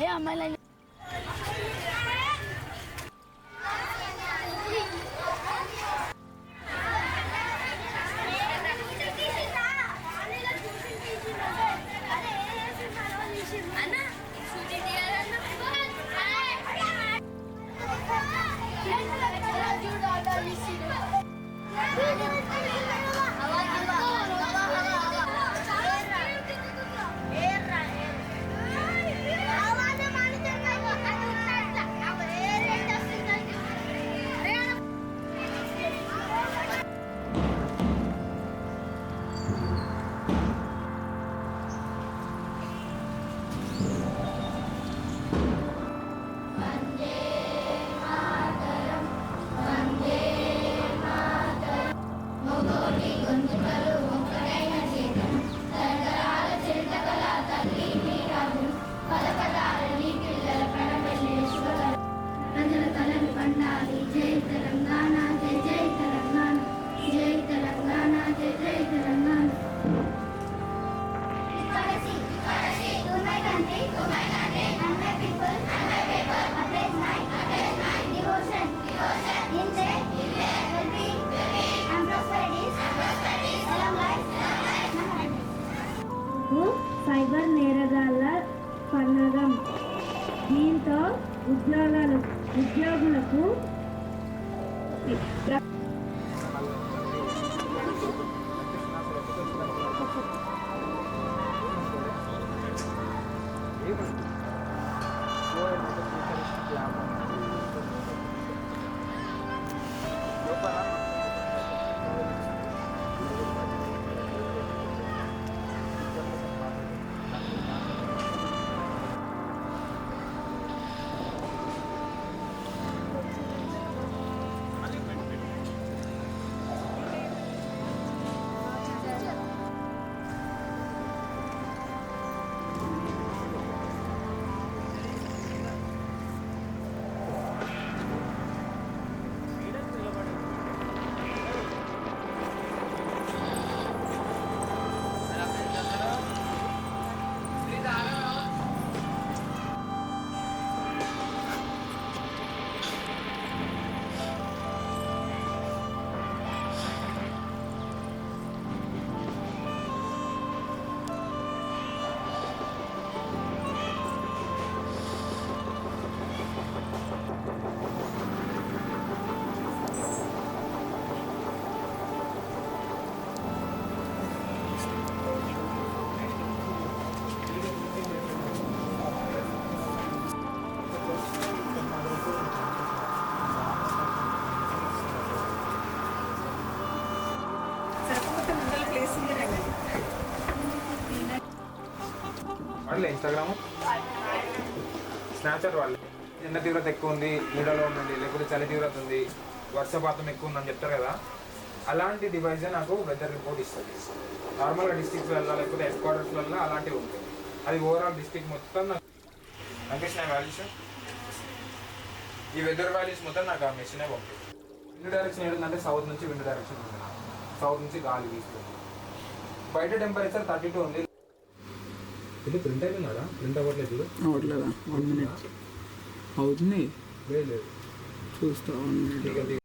ఏ అమ్మాయిలు సైబర్ నేరగాళ్ల పన్నగం. దీంతో ఉద్యోగులకు వాళ్ళే ఇన్స్టాగ్రామ్ స్నాప్చాట్ వాళ్ళే ఎండ తీవ్రత ఎక్కువ ఉంది, నీడలో ఉండండి, లేకపోతే చలి తీవ్రత ఉంది, వర్షపాతం ఎక్కువ ఉందని చెప్తారు కదా, అలాంటి డివైజే నాకు వెదర్ రిపోర్ట్ ఇస్తుంది. నార్మల్గా డిస్ట్రిక్ట్స్లలో లేకపోతే హెడ్ క్వార్టర్స్లలో అలాంటివి ఉంటాయి. అది ఓవరాల్ డిస్ట్రిక్ట్ మొత్తం నాకు అనిపిస్తున్నాయి వాల్యూస్. ఈ వెదర్ వాల్యూస్ మొత్తం నాకు ఆ మెషినే పంపి. విండ్ డైరెక్షన్ ఏంటంటే సౌత్ నుంచి విండ్ డైరెక్షన్ ఉంది, సౌత్ నుంచి గాలి వీస్తుంది. బయట టెంపరేచర్ 32 ఉంది. ఇది ప్రింట్ అయిపోయిందా? ప్రింట్ అవ్వట్లేదు. అవ్వట్లేదా? 1 minute అవుతుంది. లేదు చూస్తా 1 minute.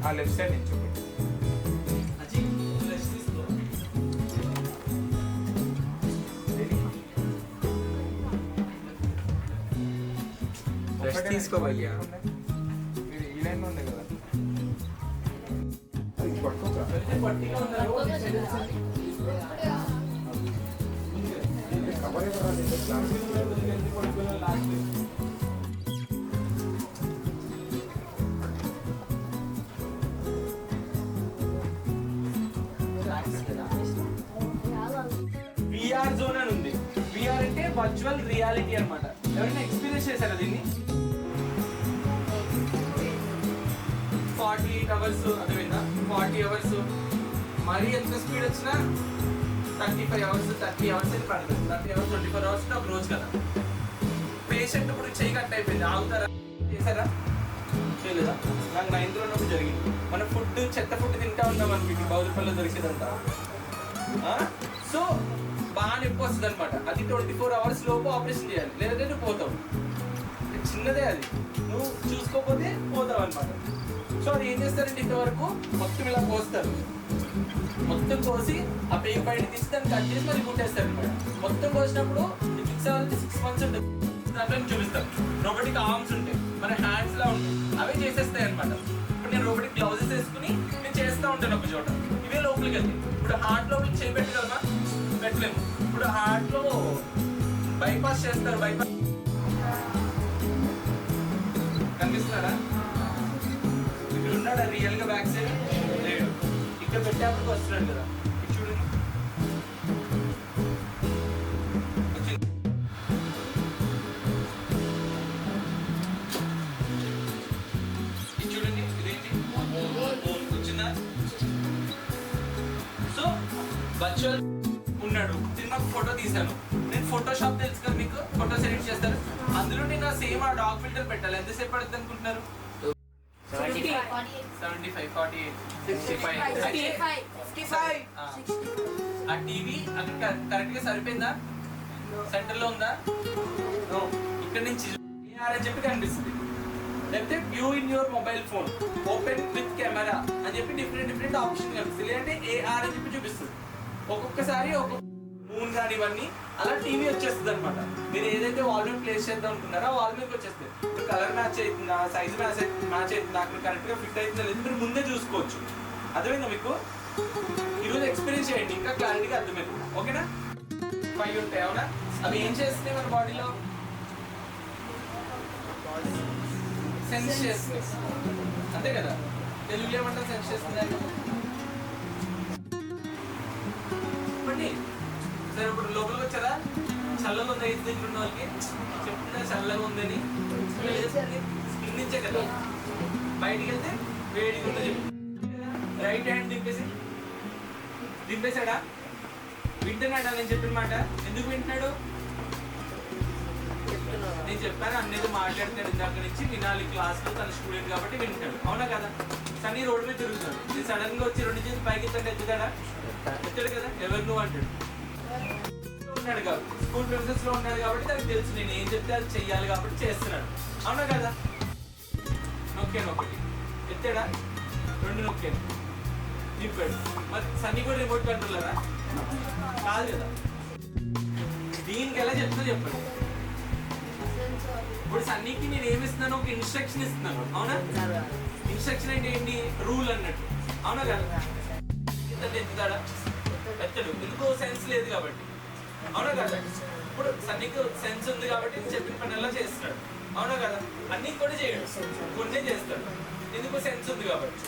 ఆ లెఫ్ట్ సైడ్ నుంచి తీసుకోవయ్యా. ఈ లైన్ ఉంది కదా, విఆర్ జోన్ అని ఉంది. విఆర్ అంటే వర్చువల్ రియాలిటీ అన్నమాట. ఎవరైనా ఎక్స్పీరియన్స్ చేశారా దీన్ని? 48 hours అర్థమైందా? 40 hours మరి ఎంత స్పీడ్ వచ్చినా 35 hours 30 hours అని పడుతుంది. 30 hours 24 hours ఒక రోజు కదా. పేషెంట్ ఇప్పుడు చెయ్యి కట్ అయిపోయింది, ఆగుతారా? చేశారా? చేయలేదా? నాకు 9th లో ఉన్నప్పుడు జరిగింది. మన ఫుడ్ చెత్త ఫుడ్ తింటా ఉన్నాం అనుకుంటే బౌద్ధపల్లిలో దొరికేదంట. సో బాగా నొప్పి వస్తుంది అనమాట. అది 24 hours లోపు ఆపరేషన్ చేయాలి, లేదంటే నువ్వు పోతావు. చిన్నదే అది, నువ్వు చూసుకోకపోతే పోతావు అనమాట. సో అది ఏం చేస్తారంటే ఇంతవరకు మొత్తం ఇలా కోస్తారు, మొత్తం కోసి ఆ పేగు బయట తీసి దాన్ని కట్ చేసి మరి కుట్టేస్తారు అనమాట. మొత్తం కోసినప్పుడు ఫిక్స్ అవ్వాలి 6 months ఉంటుంది. దాంట్లో చూపిస్తాను రోబోటిక్ ఆర్మ్స్ ఉంటాయి, మన హ్యాండ్స్ లా ఉంటాయి, అవే చేసేస్తాయి అనమాట. ఇప్పుడు నేను రోబోటిక్ గ్లౌజెస్ వేసుకుని నేను చేస్తూ ఉంటాను ఒక చోట, ఇవే లోపలికి వెళ్తాయి. ఇప్పుడు హార్ట్ లోపలికి చేయి పెట్టగలమా? పెట్టలేము. ఇప్పుడు హార్ట్ లో బైపాస్ చేస్తారు. బైపాస్ కనిపిస్తున్నారా? ఇక్కడ ఉన్నాడా రియల్ గా బ్యాక్ సైడ్? లేడు. ఇక్కడ పెట్టేప్పటికి వస్తున్నాడు కదా, చూడండి. చూడండి ఇదేంటి వచ్చిందా? సో వర్చువల్ ఉన్నాడు. నేను ఫోటో తీసాను. నేను ఫోటోషాప్ తెలుసు కదా మీకు, ఫోటోస్ ఎడిట్ చేస్తారు. అందులో నేను సేమ్ ఆ డాగ్ ఫిల్టర్ పెట్టాలి. ఎంతసేపు పడుతుంది అనుకుంటున్నారు? 75, 48, 65. ఆ టీవీ అక్కడ కరెక్ట్ గా సరిపోయిందా? సెంటర్ లో ఉందా? ఇక్కడ నుంచి అని చెప్పి కనిపిస్తుంది. లేకపోతే view in your mobile phone, open with camera అని చెప్పి డిఫరెంట్ ఆప్షన్ కనిపిస్తుంది. లేదంటే ఏఆర్ అని చెప్పి చూపిస్తుంది. ఒక్కొక్కసారి ఒక్కొక్క మూన్ కానీ ఇవన్నీ అలా టీవీ వచ్చేస్తుంది అనమాట. మీరు ఏదైతే వాల్ మీద ప్లేస్ చేద్దాం అనుకున్నారో ఆ వాల్ మీదకి వచ్చేస్తుంది. ఇప్పుడు కలర్ మ్యాచ్ అవుతుందా, సైజ్ మ్యాచ్ అవుతుందా, అక్కడ కరెక్ట్ గా ఫిట్ అవుతుందా లేదు మీరు ముందే చూసుకోవచ్చు. అర్థమైందా మీకు? ఈరోజు ఎక్స్పీరియన్స్ చేయండి, ఇంకా క్లారిటీగా అర్థమైంది. ఓకేనా? 5 ఉంటాయి అవునా? అవి ఏం చేస్తున్నాయి మన బాడీలో? సెన్స్ చేస్తుంది, అంతే కదా? తెలుగులో ఏమంటారు? సెన్స్ చేస్తుంది. చెప్పండి సరే. ఇప్పుడు లోపలికి వచ్చారా? చల్లగా ఉంది ఐదు దగ్గర ఉన్న వాళ్ళకి చెప్తున్నా చల్లగా ఉందని. స్కిన్ నుంచే కదా, బయటికి వెళ్తే వేడిగా ఉంది. Right hand దింపేశాడా? వింటున్నాడా నేను చెప్పిన మాట? ఎందుకు వింటున్నాడు? నేను చెప్పాను అన్నేది మాట్లాడుతాడు ఇందాక నుంచి, వినాలి క్లాస్లో, తన స్టూడెంట్ కాబట్టి వింటాడు. అవునా కదా? సన్నీ రోడ్డు మీద తిరుగుతాడు, నేను సడన్ గా వచ్చి 2 చేతులు పైకి ఎత్తాడా? ఎత్తాడు కదా. ఎవరు నువ్వు అంటాడు. ఉన్నాడు కాబట్టి, స్కూల్ ప్రిన్సెస్ లో ఉన్నాడు కాబట్టి తనకు తెలుసు నేను ఏం చెప్తే అది చెయ్యాలి కాబట్టి చేస్తున్నాడు. అవునా కదా? నొక్కాను ఒకటి, ఎత్తాడా? 2 నొక్కాను, తిప్పాడు. మరి సన్నీ కూడా రిమోట్ కంట్రోలరా? కాదు కదా. దీనికి ఎలా చెప్తున్నా చెప్పండి. ఇప్పుడు సన్నీకి నేను ఏమి ఇస్తున్నాను? ఒక ఇన్స్ట్రక్షన్ ఇస్తున్నాను. అవునా? ఇన్స్ట్రక్షన్ అంటే ఏంటి? రూల్ అన్నట్టు. అవునా కదా? ఎత్తుతాడా? ఎత్తడు. ఎందుకో సెన్స్ లేదు కాబట్టి. అవునా కదా? ఇప్పుడు సన్నీకి సెన్స్ ఉంది కాబట్టి చెప్పిన పని ఎలా చేస్తున్నాడు. అవునా కదా? అన్ని కూడా చేయడు, కొన్నే చేస్తాడు. ఎందుకు? సెన్స్ ఉంది కాబట్టి.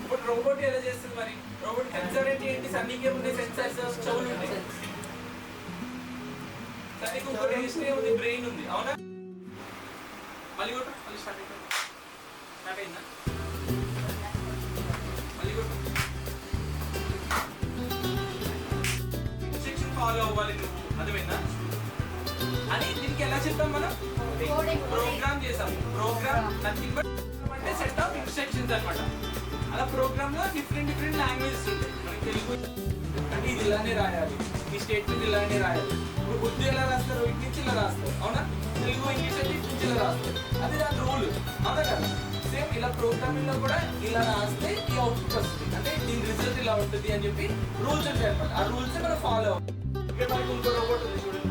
ఇప్పుడు రోబోట్ ఎలా చేస్తుంది మరి? రోబోట్ సెన్సార్ అంటే ఏంటి? సన్నీకి ఏమున్నాయి? సెన్సార్స్, చెవులు ఉన్నాయి. సన్నీకి ఇంకో రిజిస్టర్ ఉంది, బ్రెయిన్ ఉంది. అవునా? మళ్ళీ కొట్టు, మళ్ళీ స్టార్ట్ అయిందా? మళ్ళీ కొట్టు. ఇన్స్ట్రక్షన్ ఫాలో అవ్వాలి నువ్వు, అర్థమైందా? అని దీనికి ఎలా చెప్పాం మనం? ప్రోగ్రామ్ చేసాం. ప్రోగ్రామ్ నథింగ్ బట్ అంటే సెట్ ఆఫ్ ఇన్స్ట్రక్షన్స్ అనమాట. అలా ప్రోగ్రామ్ లో డిఫరెంట్ లాంగ్వేజెస్ ఉంటాయి. మనకి తెలుగు అంటే ఇది ఇలానే రాయాలి, ఈ స్టేట్మెంట్ ఇలానే రాయాలి. ఇప్పుడు ఉర్దూ ఎలా రాస్తారు? ఇటు నుంచి ఇలా రాస్తారు. అవునా? తెలుగు ఇంగ్లీష్ అంటే ఇటు నుంచి ఇలా రాస్తారు. అది దాని రూల్. అవునా కదా? సేమ్ ఇలా ప్రోగ్రామింగ్ లో కూడా ఇలా రాస్తే ఈ అవుట్పుట్ వస్తుంది, అంటే దీని రిజల్ట్ ఇలా ఉంటుంది అని చెప్పి రూల్స్ ఉంటాయి అనమాట. ఆ రూల్స్ మనం ఫాలో అవ్వాలి. ఇక్కడ మనకు ఇంకో రోబోట్ ఉంది చూడండి.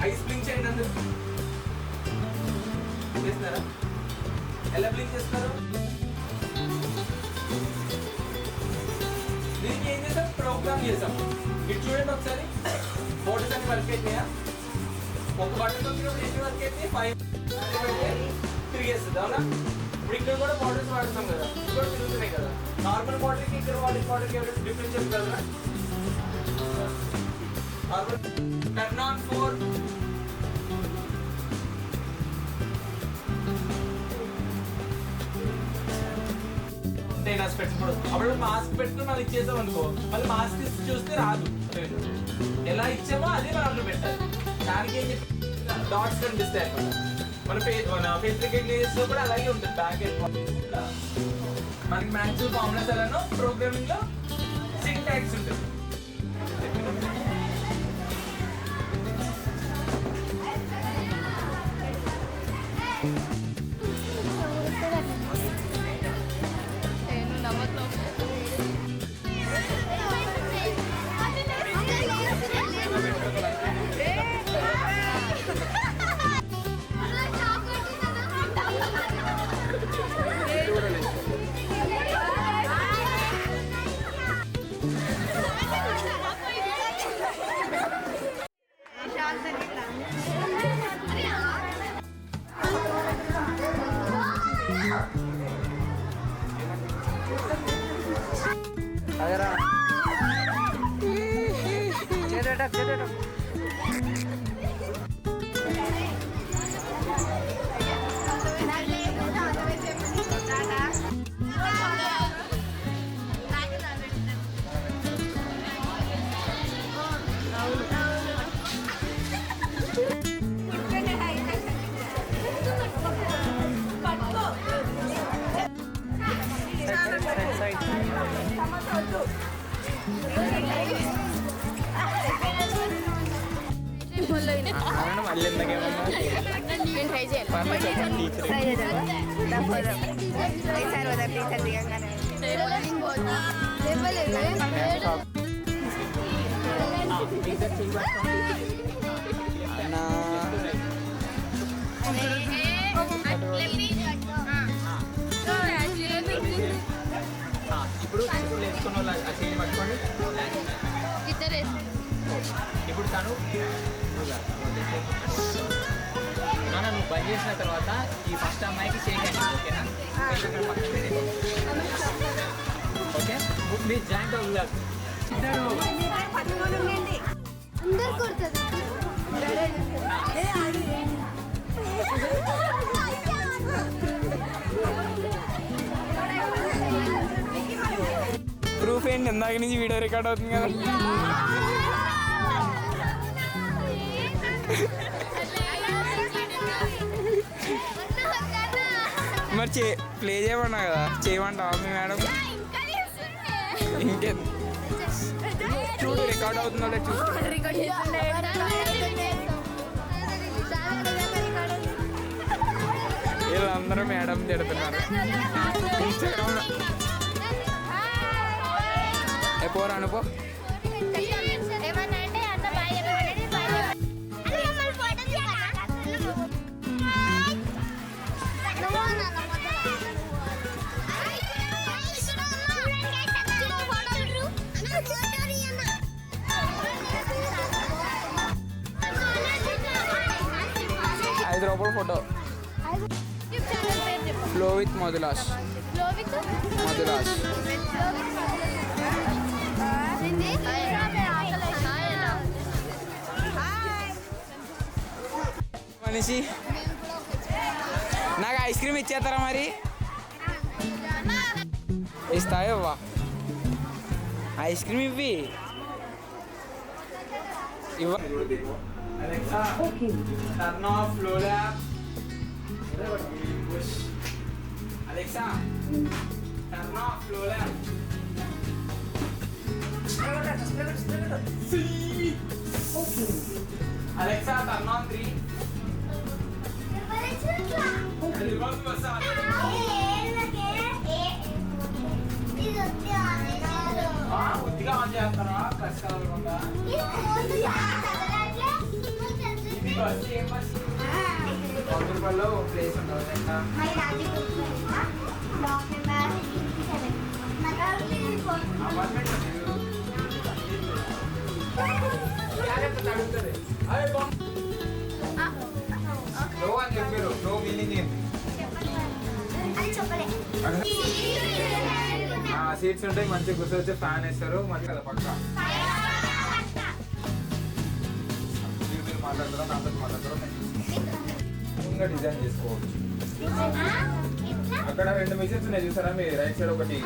ఐస్ బ్లింక్ చేయండి అందరూ. చేస్తున్నారా? ఎలా బ్లింక్ చేస్తున్నారు? దీనికి ఏం చేసాం? ప్రోగ్రామ్ చేసాం. ఇటు చూడండి ఒకసారి. బోర్డ్స్ అన్ని వర్క్ అయినాయా? ఒక బటన్ వచ్చినప్పుడు ఎన్ని వర్క్ అయితే 5 తిరిగేస్తుంది. అవునా? ఇప్పుడు ఇక్కడ కూడా బాటిల్స్ వాడుతాం కదా, ఇది కూడా తిరుగుతున్నాయి కదా. నార్మల్ బాటిల్కి ఇక్కడ బాటిల్కి ఎవరైనా డిఫరెన్స్ చెప్తారు. Turn on 4. నేను స్పెట్స్ కూడా అప్పుడు మాస్క్ పెట్టుకుని మనం ఇచ్చేద్దాం అనుకో, మళ్ళీ మాస్క్ ఇచ్చి చూస్తే రాదు. ఎలా ఇచ్చామో అదే మనం అక్కడ పెట్టాలి. దానికి ఏం చెప్పి డాట్స్ కనిపిస్తాయి అనమాట. మన ఫేస్ లో కూడా అలాగే ఉంటుంది. బ్యాక్ మనకి మ్యాథ్స్ ఫార్ములాస్ ఎలానో ప్రోగ్రామింగ్ లో సింటాక్స్ ఉంటుంది. మళ్ళీ ఎందుకేమన్నా నేను ట్రై చేయాలి. ట్రై చేద్దాం. ఈసారి వద్దాం టీచర్ దిగంగానే. ఇప్పుడు వేసుకున్న వాళ్ళు ఆ చేయి పట్టుకోండి. ఇద్దరు ఇప్పుడు తను నాన్న నువ్వు బంద్ చేసిన తర్వాత ఈ ఫస్ట్ అమ్మాయికి చేయండి. ఓకేనా? ఓకే మీరు జాయింట్ అవుతారు. అందరు కొడుతుంది. ప్రూఫ్ ఏంటి? ఇందాక నుంచి వీడియో రికార్డ్ అవుతుంది కదా. మరి ప్లే చేయమన్నా కదా, చేయమంటావా మీ మేడం? ఇంకేం చూడు రికార్డ్ అవుతుందో లేదు చూసుకో. వీళ్ళందరూ మేడం తిడుతున్నారు. ఇన్స్టాగ్రామ్లో ఎప్పుడు అనుకో ఏమన్నా అంటే అన్న boy ₹5 photo. Flow with Madhulash. Madhulash మనిషి నాకు ఐస్ క్రీమ్ ఇచ్చేస్తారా మరి? ఇస్తావా ఐస్ క్రీమ్? ఇవ్వి ఇవ్వ. Turn off flow lab. Alexa turn off flow lab. Alexa turn on 3. కొద్దిగా ఆన్ చేస్తారా? ప్లస్ కలవకుండా. ఇది బస్ ఏం బస్? రూపాయల్లో ప్లేస్ ఉంటుంది. అపార్ట్మెంట్ అడుగుతుంది. నో అని చెప్పారు. నో మీనింగ్ ఏంటి? సీట్స్ ఉంటాయి, మంచిగా కూర్చొచ్చి ఫ్యాన్ వేస్తారు, మంచి కదా పక్క. మీరు మాట్లాడతారా, నాతో మాట్లాడతారా, ఇంకా డిజైన్ చేసుకోవచ్చు. అక్కడ 2 మిషన్స్ ఉన్నాయి చూసారా, మీ రైట్ సైడ్ ఒకటి.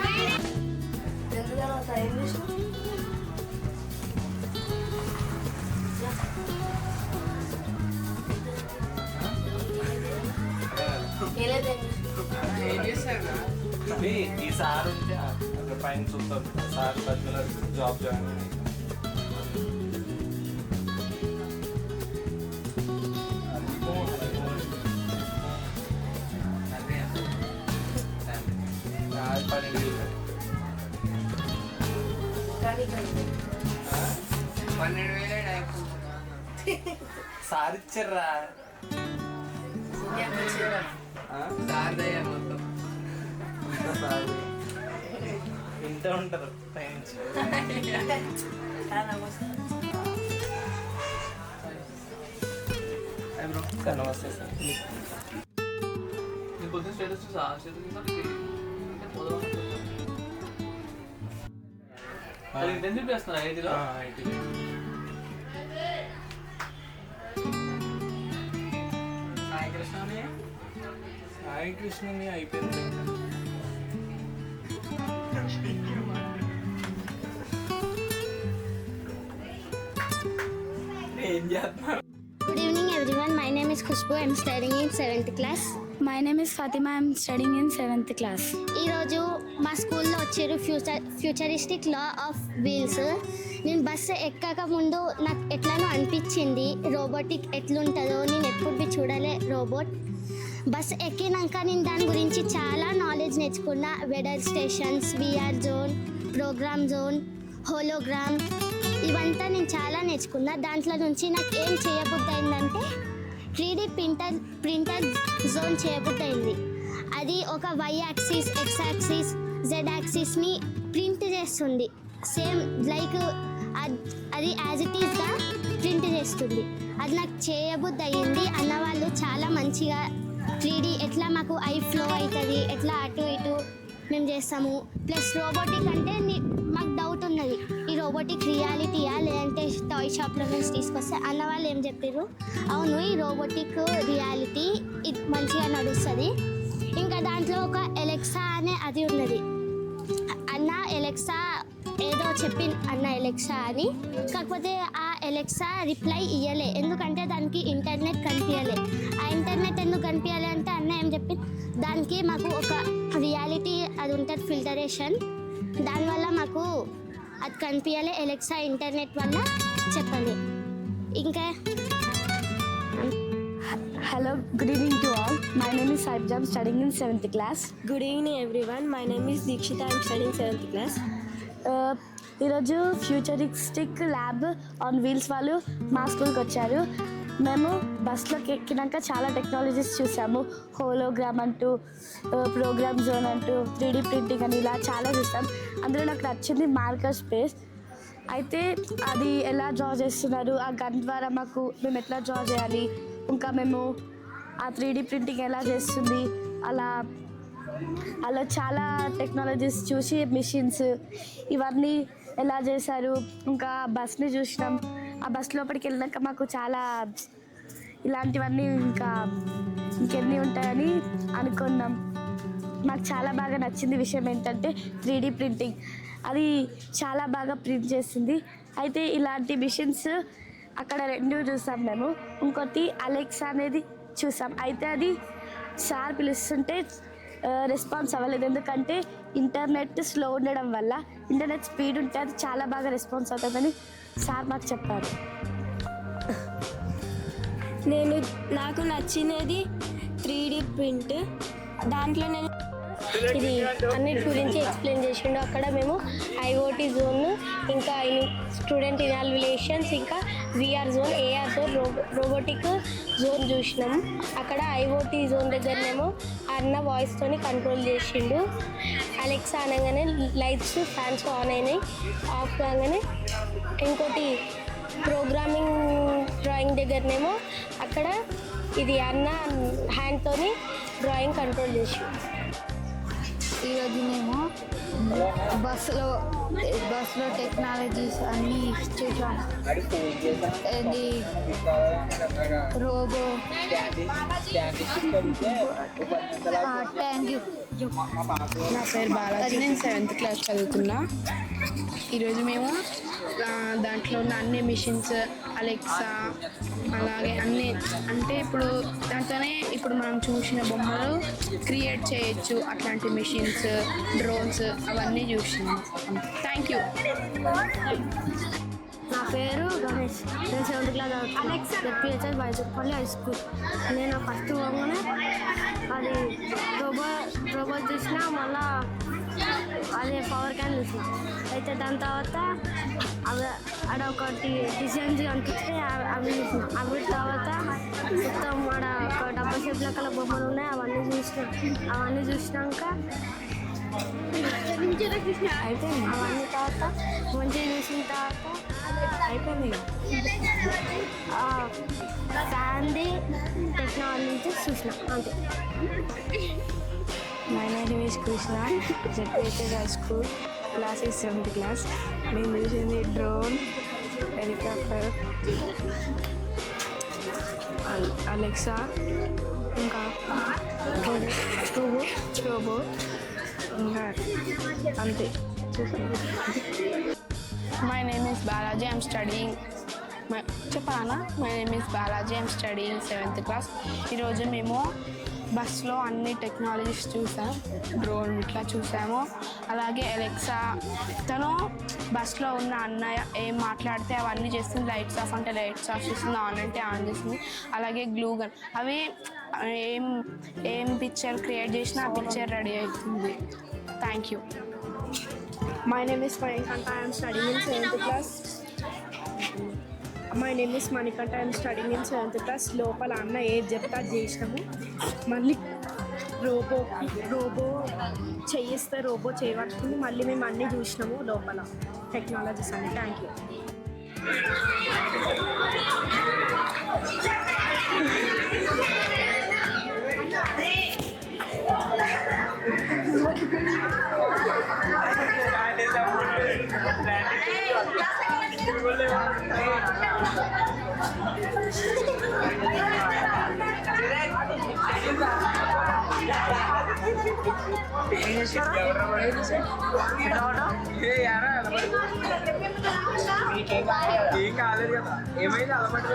ఏం చేశారు? ఈ సార్ ఉంటే అక్కడ పైన చూస్తారు, సార్ బచ్చులర్ జాబ్ జాయిన్ అయ్యి. సార్ ఇచ్చారా ఇంత ఉంటారు నమస్తే సార్. పొద్దున్న స్టేటస్ ఇంటర్న్షిప్ చేస్తున్నా ఐటీలో. సాయి కృష్ణని అయిపోయింది. ఏం చేస్తున్నారు? Good evening everyone. My name is Khushbu. I am studying in 7th class. My name is Fatima. I am studying in 7th class. ఈరోజు మా స్కూల్లో వచ్చారు ఫ్యూచరిస్టిక్ లా ఆఫ్ వీల్స్. నేను బస్సు ఎక్కక ముందు నాకు ఎట్లానో అనిపించింది రోబోటిక్ ఎట్లుంటుందో. నేను ఎప్పుడు చూడలే రోబోట్. బస్ ఎక్కినాక నేను దాని గురించి చాలా నాలెడ్జ్ నేర్చుకున్నా. Weather stations, VR zone, program zone, hologram, ఇవంతా నేను చాలా నేర్చుకున్నా. దాంట్లో నుంచి నాకు ఏం చేయబుద్ధి అయిందంటే 3D ప్రింటర్ జోన్ చేయబుద్ధి అయింది. అది ఒక Y axis, X axis, Z యాక్సిస్ని ప్రింట్ చేస్తుంది. సేమ్ లైక్ అది యాజ్ ఇట్ ఈస్గా ప్రింట్ చేస్తుంది. అది నాకు చేయబుద్ధి అయ్యింది. అన్నవాళ్ళు చాలా మంచిగా 3D ఎట్లా మాకు ఐ ఫ్లో అవుతుంది, ఎట్లా అటు ఇటు మేము చేస్తాము. ప్లస్ రోబోటిక్ అంటే మాకు డౌట్ ఉన్నది, ఈ రోబోటిక్ రియాలిటీయా లేదంటే టాయ్ షాప్లో నుంచి తీసుకొస్తే. అన్న వాళ్ళు ఏం చెప్పారు, అవును ఈ రోబోటిక్ రియాలిటీ ఇది మంచిగా నడుస్తుంది. ఇంకా దాంట్లో ఒక ఎలెక్సా అనే అది ఉన్నది. అన్న ఎలెక్సా ఏదో చెప్పి అన్న ఎలెక్సా అని, కాకపోతే ఆ ఎలెక్సా రిప్లై ఇవ్వలే. ఎందుకంటే దానికి ఇంటర్నెట్ కనిపించలే. ఆ ఇంటర్నెట్ ఎందుకు కనిపించాలి అంటే అన్న ఏం చెప్పి దానికి మాకు ఒక రియాలిటీ అది ఉంటుంది ఫిల్టరేషన్, దానివల్ల మాకు అది కనిపించలే. ఎలెక్సా ఇంటర్నెట్ వల్ల చెప్పలే. ఇంకా Hello, good evening to all. My name is Saibja. I am studying in 7th class. Good evening everyone. My name is Deekshita. I am studying 7th class. ఈరోజు futuristic lab on wheels వాళ్ళు మా స్కూల్కి వచ్చారు. మేము బస్లోకి ఎక్కినాక చాలా technologies చూసాము. Hologram అంటూ, programme zone అంటూ, 3D ప్రింటింగ్ అని ఇలా చాలా చూసాం. అందులో నాకు నచ్చింది మార్కర్ స్పేస్. అయితే అది ఎలా డ్రా చేస్తున్నారు, ఆ గన్ ద్వారా మేము ఎట్లా డ్రా చేయాలి, ఇంకా మేము ఆ 3D ప్రింటింగ్ ఎలా చేస్తుంది, అలా చాలా టెక్నాలజీస్ చూసి మిషన్స్ ఇవన్నీ ఎలా చేశారు. ఇంకా బస్ని చూసినాం. ఆ బస్ లోపలికి వెళ్ళినాక మాకు చాలా ఇలాంటివన్నీ ఇంకెన్ని ఉంటాయని అనుకున్నాం. మాకు చాలా బాగా నచ్చింది విషయం ఏంటంటే 3D ప్రింటింగ్. అది చాలా బాగా ప్రింట్ చేసింది. అయితే ఇలాంటి మిషన్స్ అక్కడ 2 చూసాం మేము. ఇంకోటి అలెక్సా అనేది చూసాం. అయితే అది సార్ పిలుస్తుంటే రెస్పాన్స్ అవ్వలేదు. ఎందుకంటే ఇంటర్నెట్ స్లో ఉండడం వల్ల, ఇంటర్నెట్ స్పీడ్ ఉంటే అది చాలా బాగా రెస్పాన్స్ అవుతుందని సార్ మాకు చెప్పారు. నాకు నచ్చినది 3D ప్రింట్. దాంట్లో నేను ఇది అన్నిటి గురించి ఎక్స్ప్లెయిన్ చేసిండు. అక్కడ మేము ఐఓటీ జోన్, ఇంకా స్టూడెంట్ ఇనాల్యులేషన్స్, ఇంకా VR zone, AR zone, robotic zone చూసినాము. అక్కడ ఐఓటీ జోన్ దగ్గరనేమో అన్న వాయిస్తోని కంట్రోల్ చేసిండు. అలెక్సా అనగానే లైట్స్, ఫ్యాన్స్ ఆన్ అయినాయి. ఆఫ్ కాగానే ఇంకోటి ప్రోగ్రామింగ్ డ్రాయింగ్ దగ్గరనేమో అక్కడ ఇది అన్న హ్యాండ్తోని డ్రాయింగ్ కంట్రోల్ చేసిండు. ఈరోజు మేము బస్సులో టెక్నాలజీస్ అన్నీ చూసాం. ఇది రోబో. Thank you. నా పేరు బాలాజీ, నేను 7th క్లాస్ చదువుతున్నా. ఈరోజు మేము దాంట్లో ఉన్న అన్ని మిషన్స్, అలెక్సా, అలాగే అన్ని అంటే ఇప్పుడు దాంట్లోనే ఇప్పుడు మనం చూసిన బొమ్మలు క్రియేట్ చేయొచ్చు. అట్లాంటి మిషన్స్, డ్రోన్స్ అవన్నీ చూసినాం. Thank you. నా పేరు గణేష్, నేను 7th క్లాస్ చదువుతున్నాను. బైజుపల్లి హై స్కూల్. నేను ఫస్ట్ పోగానే అది రోబో చూసిన, మళ్ళా అదే పవర్ క్యాన్ చూసిన. అయితే దాని తర్వాత ఆడ ఒకటి డిజైన్స్ కనిపిస్తే అవి చూసిన. అవి తర్వాత మొత్తం ఆడ ఒక డబ్బా షేప్ లెక్కల బొమ్మలు ఉన్నాయి, అవన్నీ చూసినాక అయిపోయింది. అవన్నీ తర్వాత మంచిగా చూసిన తర్వాత అయిపోయింది. ఫ్యాన్ది టెక్నాలజీ చూసిన అంతే. My name is Krishna, ZPHS high school, class is 7th class. నేను చూసింది డ్రోన్, హెలికాప్టర్, అలెక్సా, ఇంకా రోబో, ఇంకా అంతే చూసాను. My name is Balaji, I'm studying. చెప్పాలన్నా? My name is Balaji, I'm studying 7th class. ఈరోజు మేము బస్లో అన్ని టెక్నాలజీస్ చూసాం. డ్రోన్ ఇట్లా చూసాము. అలాగే అలెక్సా, తను బస్లో ఉన్న అన్నయ్య ఏం మాట్లాడితే అవన్నీ చేస్తుంది. లైట్స్ ఆఫ్ అంటే లైట్స్ ఆఫ్ చేస్తుంది, ఆన్ అంటే ఆన్ చేస్తుంది. అలాగే గ్లూ గన్, అవి ఏం పిక్చర్ క్రియేట్ చేసినా ఆ పిక్చర్ రెడీ అవుతుంది. Thank you. My name is Manikanta. I am studying in 7th class. I am studying in 7th class. లోపల అన్న ఏది చెప్తా చేసినాము. మళ్ళీ రోబో చేయిస్తే రోబో చేయబట్టుకుని మళ్ళీ మేము అన్నీ చూసినాము లోపల టెక్నాలజీస్ అన్ని. Thank you. ఏం కాలేదు కదా, ఏమైంది అలవాటు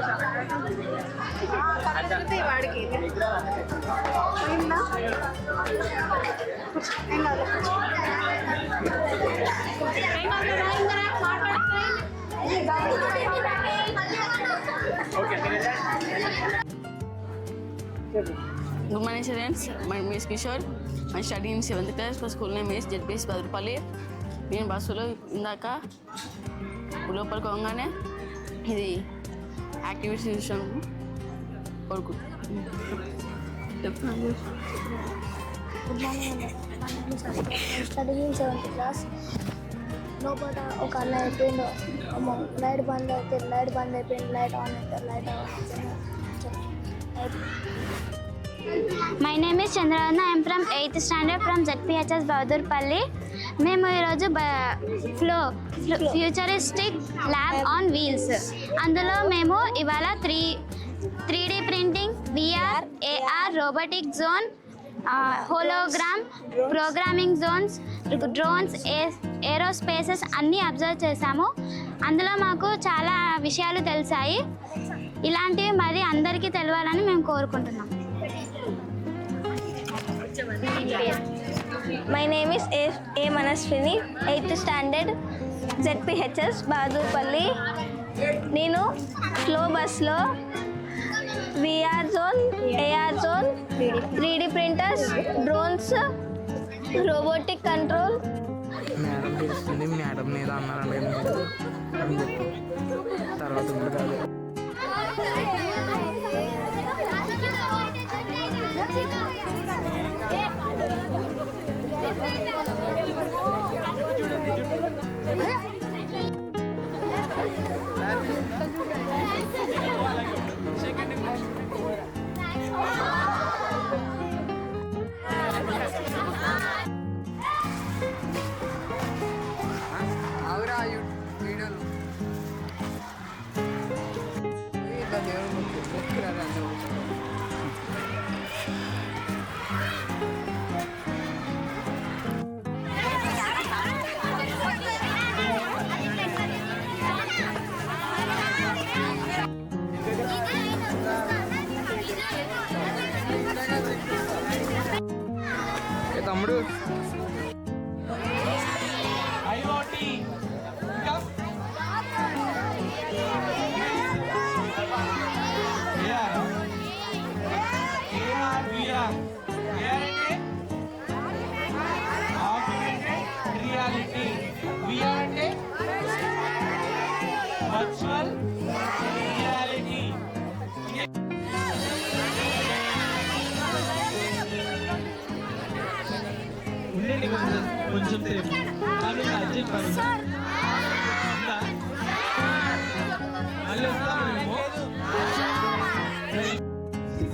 వాడికి Good morning students, my name is Kishore. I study in 7th class. My school name is JPS Badurpalli. నేను బస్సులో ఇందాక లోపలికి పోగానే ఇది యాక్టివిటీస్ చూసాను. చెప్పండి. Good morning. Studying 7th class. లోపల ఒక లైట్ బంద్ అయిపోయింది, లైట్ ఆన్ అయితే లైట్ ఆన్ అయిపోయింది. My name is Chandravadana. I'm from 8th standard from ZPHS Bahadurpalli. మేము ఈరోజు ఫ్యూచరిస్టిక్ ల్యాబ్ ఆన్ వీల్స్, అందులో మేము ఇవాళ 3D printing, VR, AR, robotic zone, hologram, programming zones, drones, aerospaces అన్నీ అబ్జర్వ్ చేశాము. అందులో మాకు చాలా విషయాలు తెలిసాయి. ఇలాంటివి మరి అందరికీ తెలియాలని మేము కోరుకుంటున్నాం. My name is A. Manaswini, 8th standard, ZPHS Bahadurpally. నేను ఫ్లో బస్లో VR zone, AR zone, 3D printers, drones, robotic control. Madam తెలుస్తుంది, మేడం మీద అన్నారండి అని చెప్పు తర్వాత ఇప్పుడు కాదు. తమ్ముడు ఐఓటి ఇంకా రియాలిటీ, విఆర్ అంటే వర్చువల్ రియాలిటీ. ఉండండి కొంచెం సేపు అర్జెంట్ పని మళ్ళీ వస్తాము.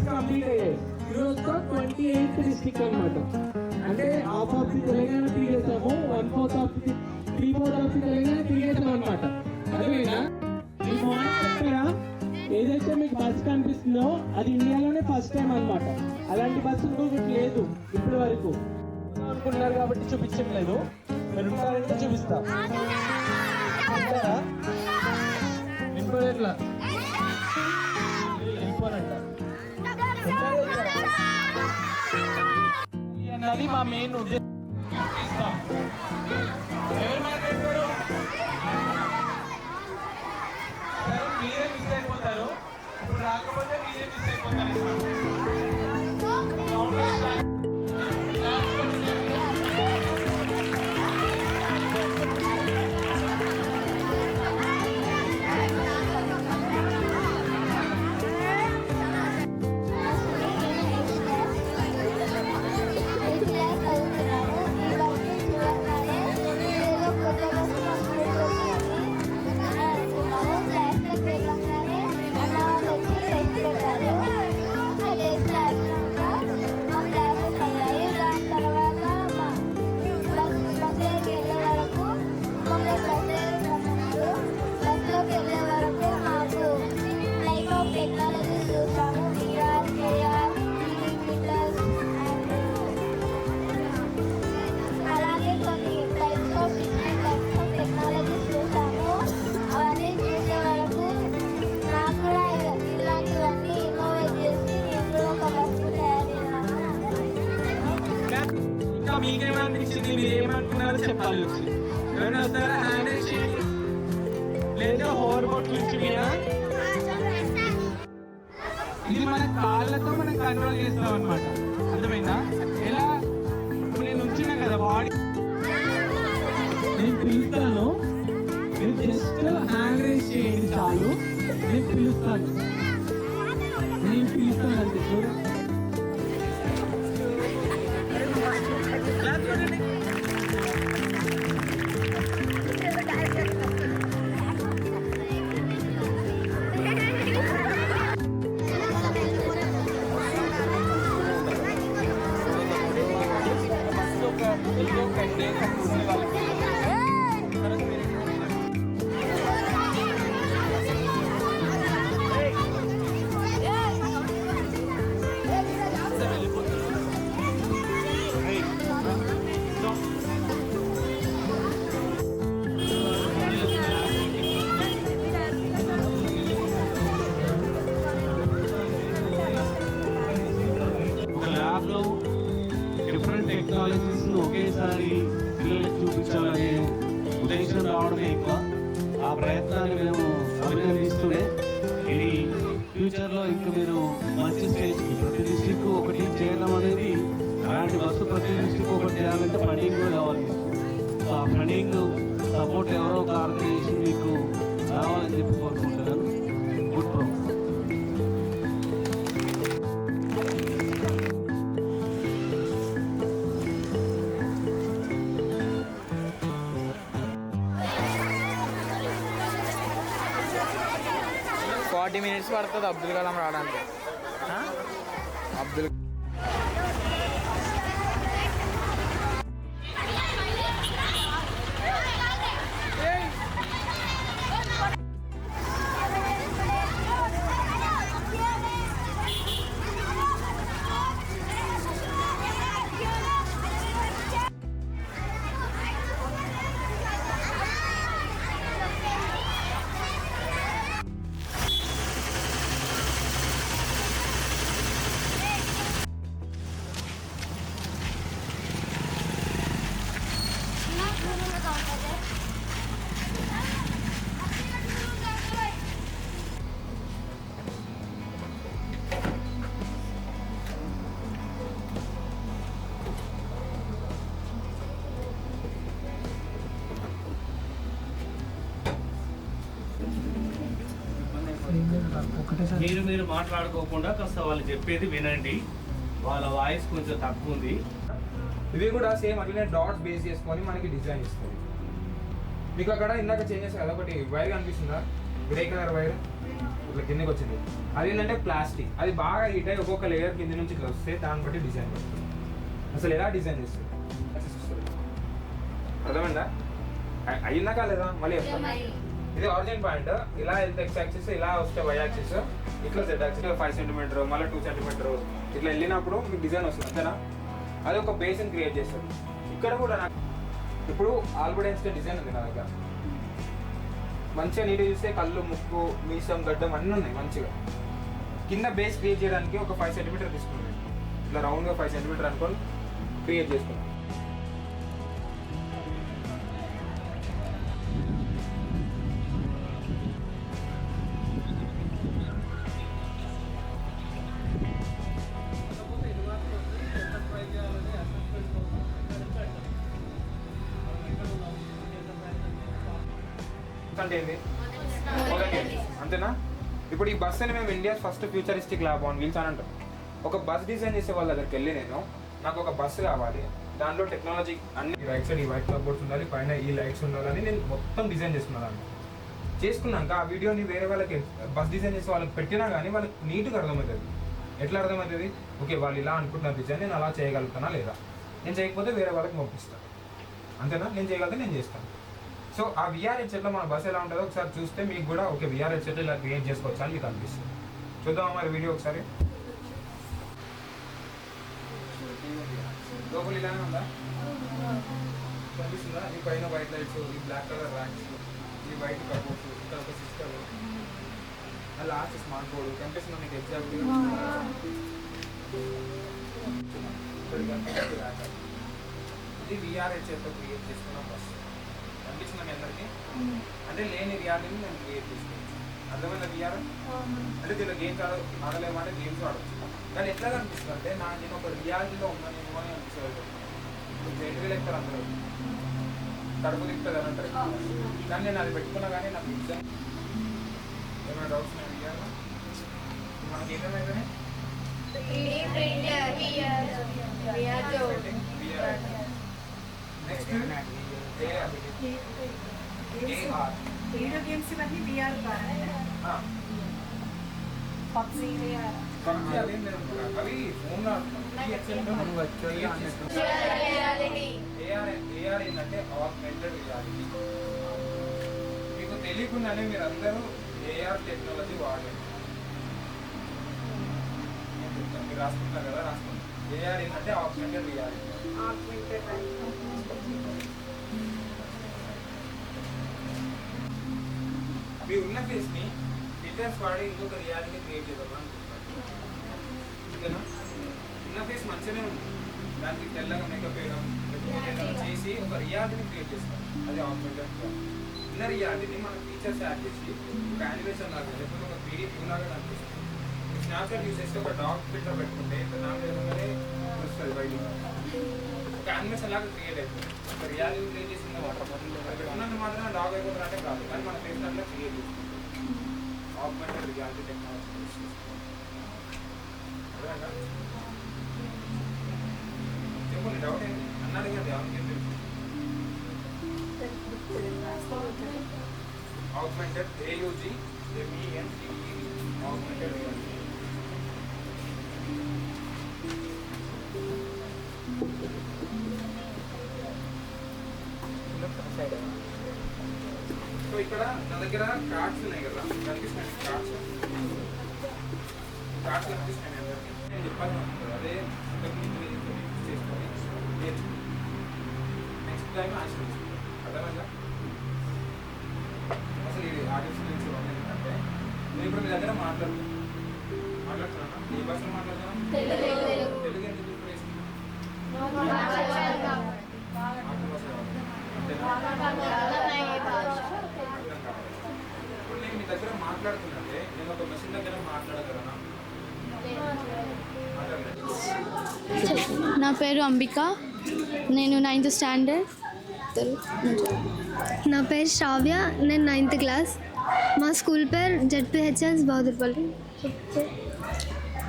కంప్లీట్ అయ్యాయి. ఈరోజుతో 28th డిస్ట్రిక్ట్ అనమాట. అంటే హాఫ్ ఆఫ్ ది తెలంగాణ తిరిగేసాము, 1/4 of the 3/4 of the Telangana తిరిగేసాం అనమాట. అదేనా ఈ పాయింట్ ఇక్కడ ఏదైతే మీకు బస్ కనిపిస్తుందో అది ఇండియాలోనే ఫస్ట్ టైం అనమాట. అలాంటి బస్సు ఇంకొకటి లేదు ఇప్పటి వరకు. అనుకుంటున్నారు కాబట్టి చూపించట్లేదు, మీరు ఉంటారంటే చూపిస్తా. ఎట్లా వెళ్ళిపోనంట అన్నది మా మెయిన్ ఉద్దేశం. ఎవరు మాట్లాడతారు? మీరే మిస్ అయిపోతారు. ఇప్పుడు రాకపోతే మీరే మిస్ అయిపోతారు. మీకేమనిపించింది, మీరు ఏమనుకున్నారో చెప్పాలి. ఎవరైనా వస్తారా? హ్యాండ్ చేయండి. లేదా హోర్ బోట్ నుంచి మీరా? ఇది మన కాళ్ళతో మనం కంట్రోల్ చేస్తాం అనమాట. అర్థమైందా? ఎలా ఇప్పుడు నేను ఉంచున్నా కదా బాడీ, నేను పిలుస్తాను, మీరు జస్ట్ హ్యాండ్ రేస్ చేయండి చాలు. నేను పిలుస్తాను అంతే. చూడండి డిఫరెంట్ టెక్నాలజీస్ ఒకేసారి పిల్లలకు చూపించాలనే ఉద్దేశం రావడమే ఎక్కువ. ఆ ప్రయత్నాన్ని మేము అభినందిస్తూనే ఇది ఫ్యూచర్లో ఇంకా మీరు మంచి స్టేజ్కి ప్రతి డిస్ట్రిక్ట్ ఒకటి చేయడం అనేది, అలాంటి బస్సు ప్రతి డిస్ట్రిక్ట్ ఒకటి చేయాలంటే ఫండింగ్ కూడా కావాలి. సో ఆ ఫండింగ్ సపోర్ట్ ఎవరో ఒక ఆర్గనైజేషన్ మీకు రావాలని చెప్పి కోరుకుంటున్నాను. Good programme. minutes పడుతుంది అబ్దుల్ కలాం రావడానికి. అబ్దుల్ మీరు మాట్లాడుకోకుండా కాస్త వాళ్ళు చెప్పేది వినండి. వాళ్ళ వాయిస్ కొంచెం తక్కువ ఉంది. ఇవి కూడా సేమ్ అట్లనే డాట్స్ బేస్ చేసుకొని మనకి డిజైన్ ఇస్తుంది. మీకు అక్కడ ఇందాక చేంజ్ చేస్తారు కదా, ఒకటి వైర్ కనిపిస్తుందా, గ్రే కలర్ వైర్ ఇట్లా కిందకి వచ్చింది. అది ఏంటంటే ప్లాస్టిక్. అది బాగా హీట్ అయ్యి ఒక్కొక్క లేయర్ కింద నుంచి ఇట్లా వస్తే దాన్ని బట్టి డిజైన్ వస్తుంది. అసలు ఎలా డిజైన్ చేస్తుంది అర్థమైందా? అయిందాక లేదా మళ్ళీ వస్తాను. ఇది ఆరిజిన్ పాయింట్. ఇలా వెళ్తే ఎక్స్ యాక్సిస్, ఇలా వస్తే వై యాక్సిస్, ఇట్లా జెడ్ యాక్సిస్ 5 సెంటీమీటర్ మళ్ళీ 2 సెంటీమీటర్ ఇట్లా వెళ్ళినప్పుడు మీకు డిజైన్ వస్తుంది అంతేనా. అది ఒక బేస్ని క్రియేట్ చేస్తుంది. ఇక్కడ కూడా నాకు ఇప్పుడు ఆల్బర్ట్ ఐన్స్టైన్ డిజైన్ ఉంది నా దగ్గర. మంచిగా నీట్ చూస్తే కళ్ళు, ముక్కు, మీసం, గడ్డం అన్నీ ఉన్నాయి మంచిగా. కింద బేస్ క్రియేట్ చేయడానికి ఒక 5 సెంటీమీటర్ తీసుకున్నాను. ఇట్లా రౌండ్గా 5 సెంటీమీటర్ అనుకొని క్రియేట్ చేసుకున్నాను. అంటే ఏంది అంతేనా. ఇప్పుడు ఈ బస్ అని మేము India first futuristic lab on wheels అని అంటాం. ఒక బస్ డిజైన్ చేసే వాళ్ళ దగ్గరికి వెళ్ళి నేను నాకు ఒక బస్సు కావాలి, దాంట్లో టెక్నాలజీ అన్ని రైట్ సైడ్ ఈ వైట్ కలర్ బోర్డ్స్ ఉండాలి, పైన ఈ లైట్స్ ఉండాలని నేను మొత్తం డిజైన్ చేసుకున్నాను. చేసుకున్నాక ఆ వీడియోని వేరే వాళ్ళకి బస్ డిజైన్ చేసే వాళ్ళకి పెట్టినా కానీ వాళ్ళకి నీట్గా అర్థమవుతుంది. ఎట్లా అర్థమవుతుంది? ఓకే వాళ్ళు ఇలా అనుకుంటున్న డిజైన్ నేను అలా చేయగలుగుతానా లేదా. నేను చేయకపోతే వేరే వాళ్ళకి పంపిస్తాను అంతేనా. నేను చేయగలిగితే నేను చేస్తాను. సో ఆ విఆర్ హెడ్సెట్లో మన బస్ ఎలా ఉంటుందో ఒకసారి చూస్తే మీకు కూడా ఓకే విఆర్ హెడ్సెట్ ఇలా క్రియేట్ చేసుకోవచ్చు అని మీకు అనిపిస్తుంది. చూద్దామా మరి వీడియో ఒకసారి. లోపల ఇలానే ఉందా కనిపిస్తుందా? ఈ పైన వైట్ లైట్స్, ఈ బ్లాక్ కలర్ ర్యాక్స్, ఈ వైట్ కబోర్డ్స్, ఇక్కడ ఒక సిస్టమ్, లాస్ట్ స్మార్ట్ బోర్డు కనిపిస్తుందా మీకు ఎగ్జాక్ట్గా? ఇది విఆర్ హెడ్సెట్తో క్రియేట్ చేసుకున్న బస్ కనిపిస్తుందా మీ అందరికీ? అంటే లేని రియాలిటీని నేను క్రియేట్ చేసుకోవచ్చు. అర్థమైందా విఆర్ అంటే దీనిలో గేమ్స్ ఆడలేమంటే గేమ్స్ ఆడవచ్చు. కానీ ఎట్లా కనిపిస్తుంది అంటే నేను ఒక రియాలిటీలో ఉన్నానేమో అని అనిపిస్తుంది. ఇప్పుడు ఎక్కుతారు అందరూ కడుపు తిప్పుతుంది అని అంటారు. కానీ నేను అది పెట్టుకున్నా కానీ నాకు ఎగ్జామ్ ఏమైనా డౌట్స్ ఉన్నాయి విఆర్లో? మనకి ఏమేమైతే నెక్స్ట్ వీడియో గేమ్స్ ఇవన్నీ VR అవి ఫోన్లో ఏఆర్ ఏంటంటే ఆగ్మెంటెడ్ రియాలిటీ. మీకు తెలియకుండానే మీరు అందరూ ఏఆర్ టెక్నాలజీ వాడండి. మీరు రాసుకుంటారు కదా, రాసుకోండి. ఏఆర్ ఏంటంటే ఆగ్మెంటెడ్ రియాలిటీ. మీ ఉన్న ఫేస్ని ఫిల్టర్స్ వాడి ఇంకొక రియాలిటీ క్రియేట్ చేద్దామనుకుంటున్నాను. ఓకేనా? ఉన్న ఫేస్ మంచిగానే ఉంది, దానికి తెల్లగా మేకప్ వేయడం చేసి ఒక రియాలిటీని క్రియేట్ చేస్తాం. అది ఆగ్మెంటెడ్ రియాలిటీ. ఉన్న రియాలిటీని మనం ఫీచర్స్ యాడ్ చేసి ఒక యానిమేషన్ లాగా లేకపోతే ఒక 3D వ్యూ లాగా కనిపిస్తుంది. స్నాప్చాట్ యూజ్ చేస్తే ఒక డాగ్ ఫిల్టర్ పెట్టుకుంటే నాకు ఏమన్నానే వస్తుంది బయటికి. ఒక యానిమేషన్ లాగా క్రియేట్ అవుతుంది. ఒక రియాలిటీ క్రియేట్ చేసింది వాటర్ ఉన్నది మాత్రం డాగ్ అయిపోతున్నట్టే కాదు, కానీ మన ఫేస్ దాంట్లో క్రియేట్ చేస్తుంది. ఆగ్మెంటెడ్ రియాలిటీ టెక్నాలజీ చెప్పండి. డౌట్ ఏంటి అన్నాడు కదా, ఎవరికి తెలుసు? Augmented AUGMENTED augmented reality. So ఇక్కడ నా దగ్గర కార్డ్స్ ఉన్నాయి కదా, కనిపిస్తున్నాయి కార్డ్స్ కనిపిస్తున్నాయి అందరికీ. నేను చెప్పాలి అదే చేసుకొని నెక్స్ట్ టైం ఆశ్రయించుకుంటాను. అర్థమైందా? అసలు ఇది ఆర్టిస్ట్ గురించి ఏంటంటే నేను ఇప్పుడు మీ దగ్గర మాట్లాడుతున్నాను. ఏ భాషలో మాట్లాడుతున్నాను? తెలుగు. ఎందుకు ఇప్పుడు ఇప్పుడు నేను మీ దగ్గర మాట్లాడుతున్నట్టే నేను ఒక మెషిన్ దగ్గర మాట్లాడగలనా? నా పేరు అంబిక, నేను 9th స్టాండర్డ్. నా పేరు శ్రావ్య, నేను 9th క్లాస్. మా స్కూల్ పేరు జెడ్పీహెచ్ఎస్ బహదూర్పల్లి.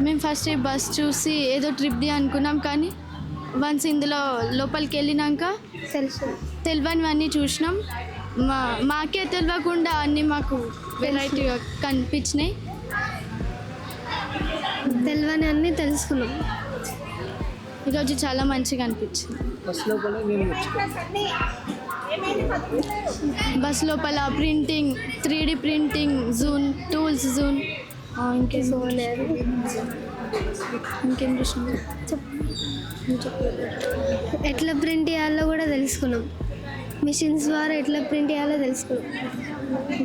మేము ఫస్ట్ బస్ చూసి ఏదో ట్రిప్ది అనుకున్నాం, కానీ వన్స్ ఇందులో లోపలికి వెళ్ళినాక తెలియనివన్నీ చూసినాం. మాకే తెలియకుండా అన్నీ మాకు వెరైటీగా కనిపించినాయి. తెలియని అన్నీ తెలుసుకున్నాం. ఈరోజు చాలా మంచిగా అనిపించింది. బస్ లోపల printing, 3D printing, June tools, June ఇంకేం చూసినాం, ఎట్లా ప్రింట్ చేయాలో కూడా తెలుసుకున్నాం. మిషన్స్ ద్వారా ఎట్లా ప్రింట్ చేయాలో తెలుసుకున్నాం.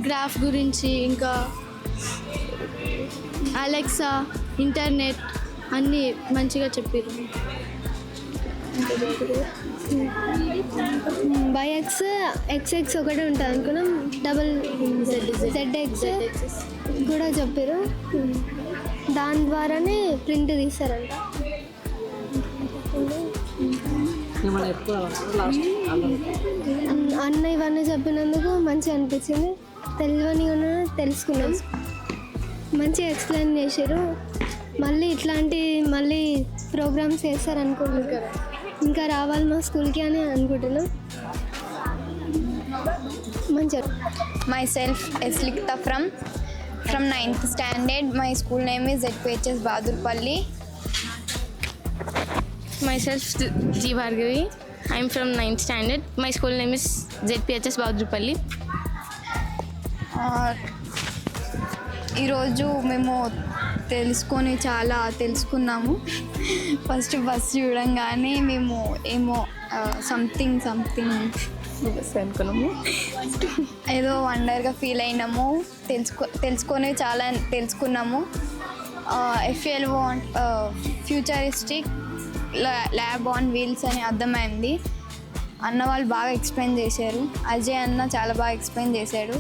గ్రాఫ్ గురించి, ఇంకా అలెక్సా, ఇంటర్నెట్ అన్నీ మంచిగా చెప్పారు. బైఎక్స్ XX ఒకటే ఉంటుంది అనుకున్నాం, ZX కూడా చెప్పారు. దాని ద్వారానే ప్రింట్ తీస్తారంట. అన్న ఇవన్నీ చెప్పినందుకు మంచిగా అనిపించింది. తెలియని కూడా తెలుసుకున్నాం. మంచిగా ఎక్స్ప్లెయిన్ చేశారు. మళ్ళీ ప్రోగ్రామ్స్ చేస్తారు అనుకుంటున్నాం. ఇంకా రావాలి మా స్కూల్కి అని అనుకుంటున్నాం. మంచిగా. Myself is Likta from 9th standard. My school name is ZPHS Bahadurpalli. Myself G Bhargavi. I'm from 9th standard. My school name is ZPHS Bahadurpalli. ఈరోజు మేము చాలా తెలుసుకున్నాము. ఫస్ట్ బస్ చూడంగానే మేము ఏమో సంథింగ్ అనుకున్నాము, ఏదో వండర్గా ఫీల్ అయినాము. తెలుసుకొని చాలా తెలుసుకున్నాము. FL futuristic lab on wheels అని అర్థమైంది. అన్న వాళ్ళు బాగా ఎక్స్ప్లెయిన్ చేశారు. అజయ్ అన్న చాలా బాగా ఎక్స్ప్లెయిన్ చేశాడు.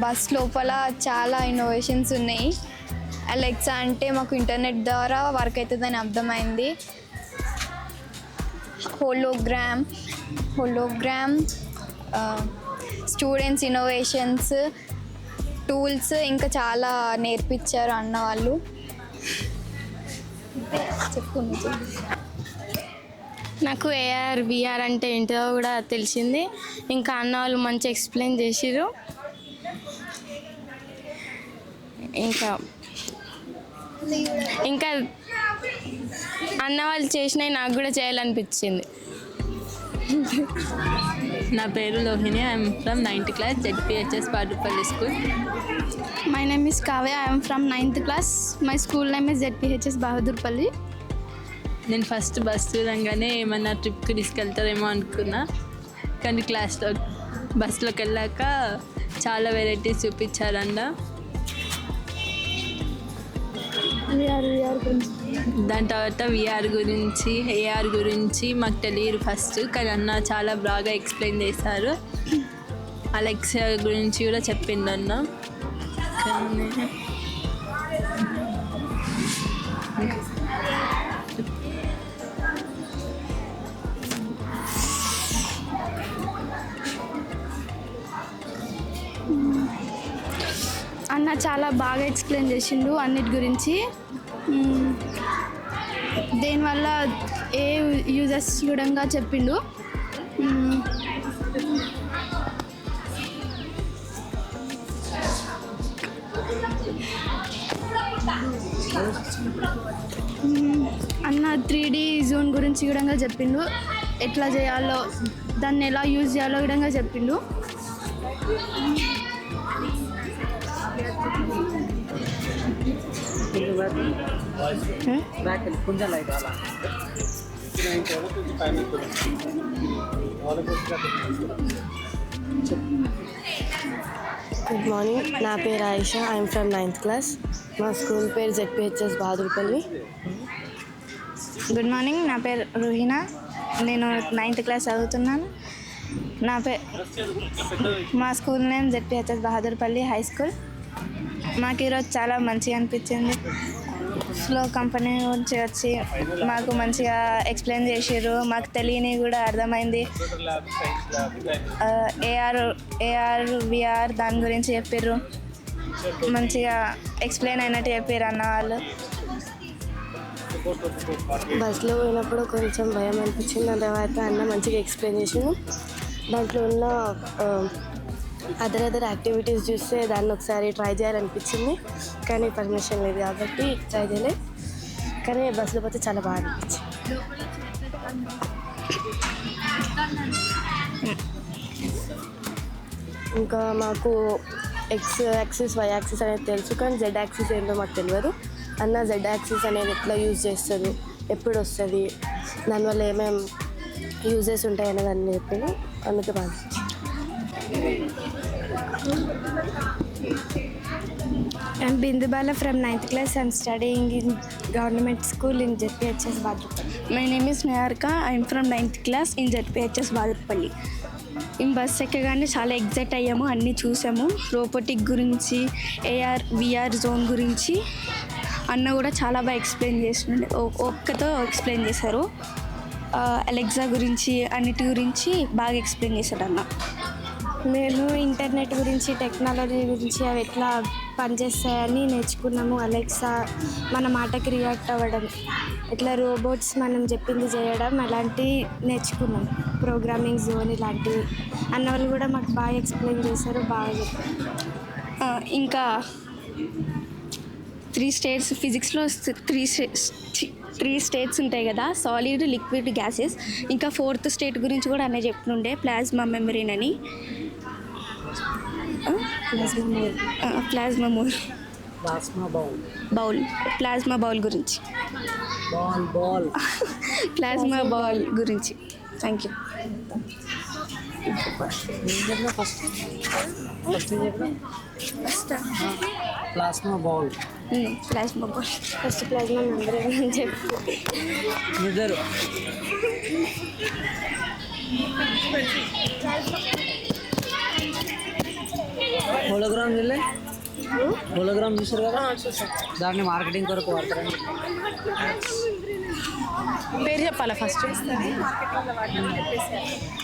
బస్ లోపల చాలా ఇన్నోవేషన్స్ ఉన్నాయి. అలెక్సా అంటే మాకు ఇంటర్నెట్ ద్వారా వర్క్ అవుతుందని అర్థమైంది. హోలోగ్రామ్ స్టూడెంట్స్ ఇన్నోవేషన్స్, టూల్స్ ఇంకా చాలా నేర్పించారు అన్న వాళ్ళు. నాకు AR VR అంటే ఏంటో కూడా తెలిసింది. ఇంకా అన్న వాళ్ళు మంచి ఎక్స్ప్లెయిన్ చేసిర్రు. ఇంకా అన్న వాళ్ళు చేసినవి నాకు కూడా చేయాలనిపించింది. నా పేరు Lohini. I'm from 9th class ZPHS Bahadurpalli School. My name is Kavya. I am from 9th class. My school name is ZPHS Bahadurpalli. నేను ఫస్ట్ బస్ చూడంగానే ఏమన్నా ట్రిప్కి తీసుకెళ్తారేమో అనుకున్నా, కానీ బస్లోకి వెళ్ళాక చాలా వెరైటీస్ చూపించారన్న. దాని తర్వాత VR గురించి, AR గురించి మాకు తెలియదు ఫస్ట్, కానీ అన్న చాలా బాగా ఎక్స్ప్లెయిన్ చేశారు. అలెక్సా గురించి కూడా చెప్పిండు అన్న. అన్న చాలా బాగా ఎక్స్ప్లెయిన్ చేసిండు అన్నిటి గురించి. దేనివల్ల ఏ యూజెస్ కూడా చెప్పిండు. అన్న 3D జూన్ గురించి కూడా చెప్పిండు. ఎట్లా చేయాలో, దాన్ని ఎలా యూజ్ చేయాలో కూడా చెప్పిండు. Good morning. నా పేరు Ayesha. I'm from 9th class. మా స్కూల్ పేరు ZPHS Bahadurpalli. Good morning. నా పేరు రుహినా. నేను 9th class చదువుతున్నాను. మా school name ZPHS Bahadurpalli high school. మాకు ఈరోజు చాలా మంచిగా అనిపించింది. బస్సులో కంపెనీ గురించి వచ్చి మాకు మంచిగా ఎక్స్ప్లెయిన్ చేసారు. మాకు తెలియని కూడా అర్థమైంది. ఏఆర్ విఆర్ దాని గురించి చెప్పారు. మంచిగా ఎక్స్ప్లెయిన్ అయినట్టు చెప్పారు అన్న వాళ్ళు. బస్సులో పోయినప్పుడు కొంచెం భయం అనిపించింది. దాని తర్వాత అన్న మంచిగా ఎక్స్ప్లెయిన్ చేసాను. దాంట్లో ఉన్న అదర్ యాక్టివిటీస్ చూస్తే దాన్ని ఒకసారి ట్రై చేయాలనిపించింది, కానీ పర్మిషన్ లేదు కాబట్టి ట్రై చేయలేదు. కానీ బస్సులో పోతే చాలా బాగా అనిపించింది. ఇంకా మాకు ఎక్స్ యాక్సిస్ వై యాక్సిస్ అనేది తెలుసు, కానీ జెడ్ యాక్సిస్ ఏంటో మాకు తెలియదు. అన్న జెడ్ యాక్సిస్ అనేది ఎట్లా యూజ్ చేస్తుంది, ఎప్పుడు వస్తుంది, దానివల్ల ఏమేమి యూజెస్ ఉంటాయని దాన్ని చెప్పాను. అందుకే బాగా I'm Bindu Bala from 9th class. I'm studying in government school in ZPHS Badrupalli. My name is Nayarka. I'm from 9th class in ZPHS Badrupalli. ఈ బస్ ఎక్కగానే చాలా ఎగ్జైట్ అయ్యాము, అన్నీ చూసాము. రోబోటిక్ గురించి, ఏఆర్ విఆర్ జోన్ గురించి అన్న కూడా చాలా బాగా ఎక్స్ప్లెయిన్ చేస్తుండే, ఒక్కతో ఎక్స్ప్లెయిన్ చేశారు. అలెక్సా గురించి అన్నిటి గురించి బాగా ఎక్స్ప్లెయిన్ చేశాడు అన్న. మేము ఇంటర్నెట్ గురించి, టెక్నాలజీ గురించి అవి ఎట్లా పనిచేస్తాయని నేర్చుకున్నాము. అలెక్సా మన మాటకి రియాక్ట్ అవ్వడం, ఇట్లా రోబోట్స్ మనం చెప్పింది చేయడం, అలాంటివి నేర్చుకున్నాం. ప్రోగ్రామింగ్ జోన్ ఇలాంటివి అన్న వాళ్ళు కూడా మాకు బాగా ఎక్స్ప్లెయిన్ చేశారు, బాగా చెప్పారు. ఇంకా 3 స్టేట్స్ ఫిజిక్స్లో 3 స్టేట్స్ ఉంటాయి కదా, సాలిడ్, లిక్విడ్, గ్యాసెస్. ఇంకా 4th స్టేట్ గురించి కూడా అన్నీ చెప్తుండే, ప్లాస్మా మెమరీన్ అని. ప్లాస్మా బౌల్ గురించి, ప్లాస్మా బౌల్ గురించి. Thank you. Plasma bowl first plasma membrane అని చెప్పి నిద్ర హోలోగ్రామ్ చూసారు కదా, దాన్ని మార్కెటింగ్ కొరకు వాడతారండి. పేరు చెప్పాలా ఫస్ట్?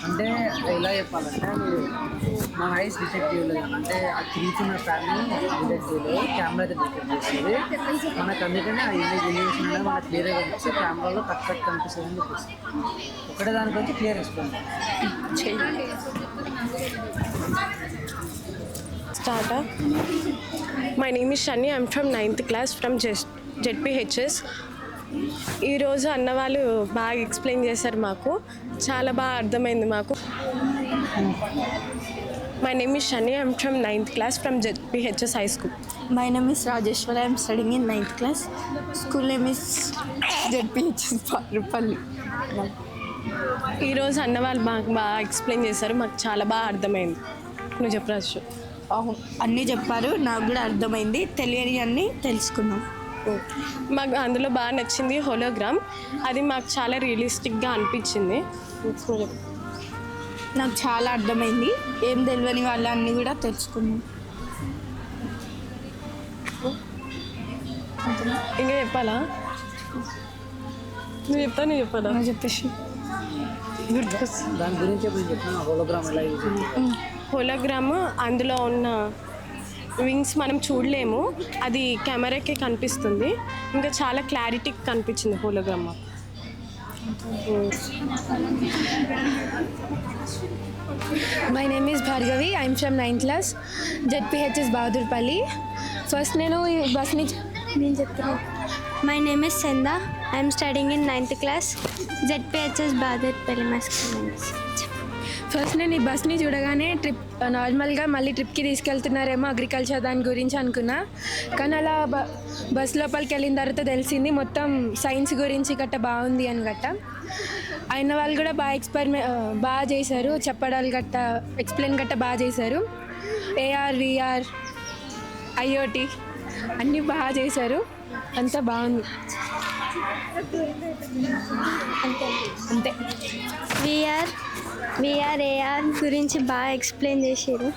అంటే ఎలా చెప్పాలంటే, మన ఐస్ డిటెక్ట్ చేయలేదు, అంటే ఆ తిరుగుతున్న ఫ్యాన్ని డిటెక్ట్ చేయలేదు, కెమెరా అయితే డిటెక్ట్ చేస్తుంది. మనకు అందుకనే ఆ ఇమేజ్ ఎలివేషన్ అనేది మనకు క్లియర్గా వచ్చి కెమెరాలో కట్ కనిపిస్తుంది అని చెప్పేసి ఒకటే దానికి వచ్చి క్లియర్ ఇస్తుంది. Start. My name is Shanni. I'm from 9th class from ZPHS. ఈరోజు అన్న వాళ్ళు బాగా ఎక్స్ప్లెయిన్ చేశారు, మాకు చాలా బాగా అర్థమైంది మాకు. My name is Shanni. I'm from 9th class from ZPHS high school. My name is Rajeshwara. I am studying in 9th class. School name is ZPHS Badrupalli. ఈరోజు అన్న వాళ్ళు బాగా ఎక్స్ప్లెయిన్ చేశారు, మాకు చాలా బాగా అర్థమైంది. నువ్వు చెప్పరాజు. అన్నీ చెప్పారు, నాకు కూడా అర్థమైంది, తెలియని అన్నీ తెలుసుకున్నాం. మాకు అందులో బాగా నచ్చింది హోలోగ్రామ్, అది మాకు చాలా రియలిస్టిక్గా అనిపించింది. నాకు చాలా అర్థమైంది, ఏం తెలియని వాళ్ళన్నీ కూడా తెలుసుకున్నాం. ఇంకా చెప్పాలా? నువ్వు చెప్పాలా? చెప్పేసి దాని గురించి ఎప్పుడు చెప్పిన హోలోగ్రామ్ ఎలా యూజ్ అవుతుంది. హోలోగ్రామ్ అందులో ఉన్న వింగ్స్ మనం చూడలేము, అది కెమెరాకే కనిపిస్తుంది. ఇంకా చాలా క్లారిటీ కనిపించింది hologram. My name is Bhargavi. I'm from 9th class ZPHS Badrupalli. First నేను ఈ బస్ని చెప్తున్నాను. My name is Sanda. I'm studying in 9th class ZPHS Badrupalli మా స్కూల్. ఫస్ట్ నేను ఈ బస్ని చూడగానే నార్మల్గా మళ్ళీ ట్రిప్కి తీసుకెళ్తున్నారేమో అగ్రికల్చర్ దాని గురించి అనుకున్నా, కానీ అలా బస్ లోపలికి వెళ్ళిన తర్వాత తెలిసింది మొత్తం సైన్స్ గురించి గట్ట బాగుంది అని గట్ట. అయిన వాళ్ళు కూడా బాగా చేశారు, చెప్పడాలు గట్ట ఎక్స్ప్లెయిన్ గట్ట బాగా చేశారు. ఏఆర్ విఆర్ IoT అన్నీ బాగా చేశారు, అంతా బాగుంది. అంతే. విఆర్ ఏఆర్ గురించి బాగా ఎక్స్ప్లెయిన్ చేసారు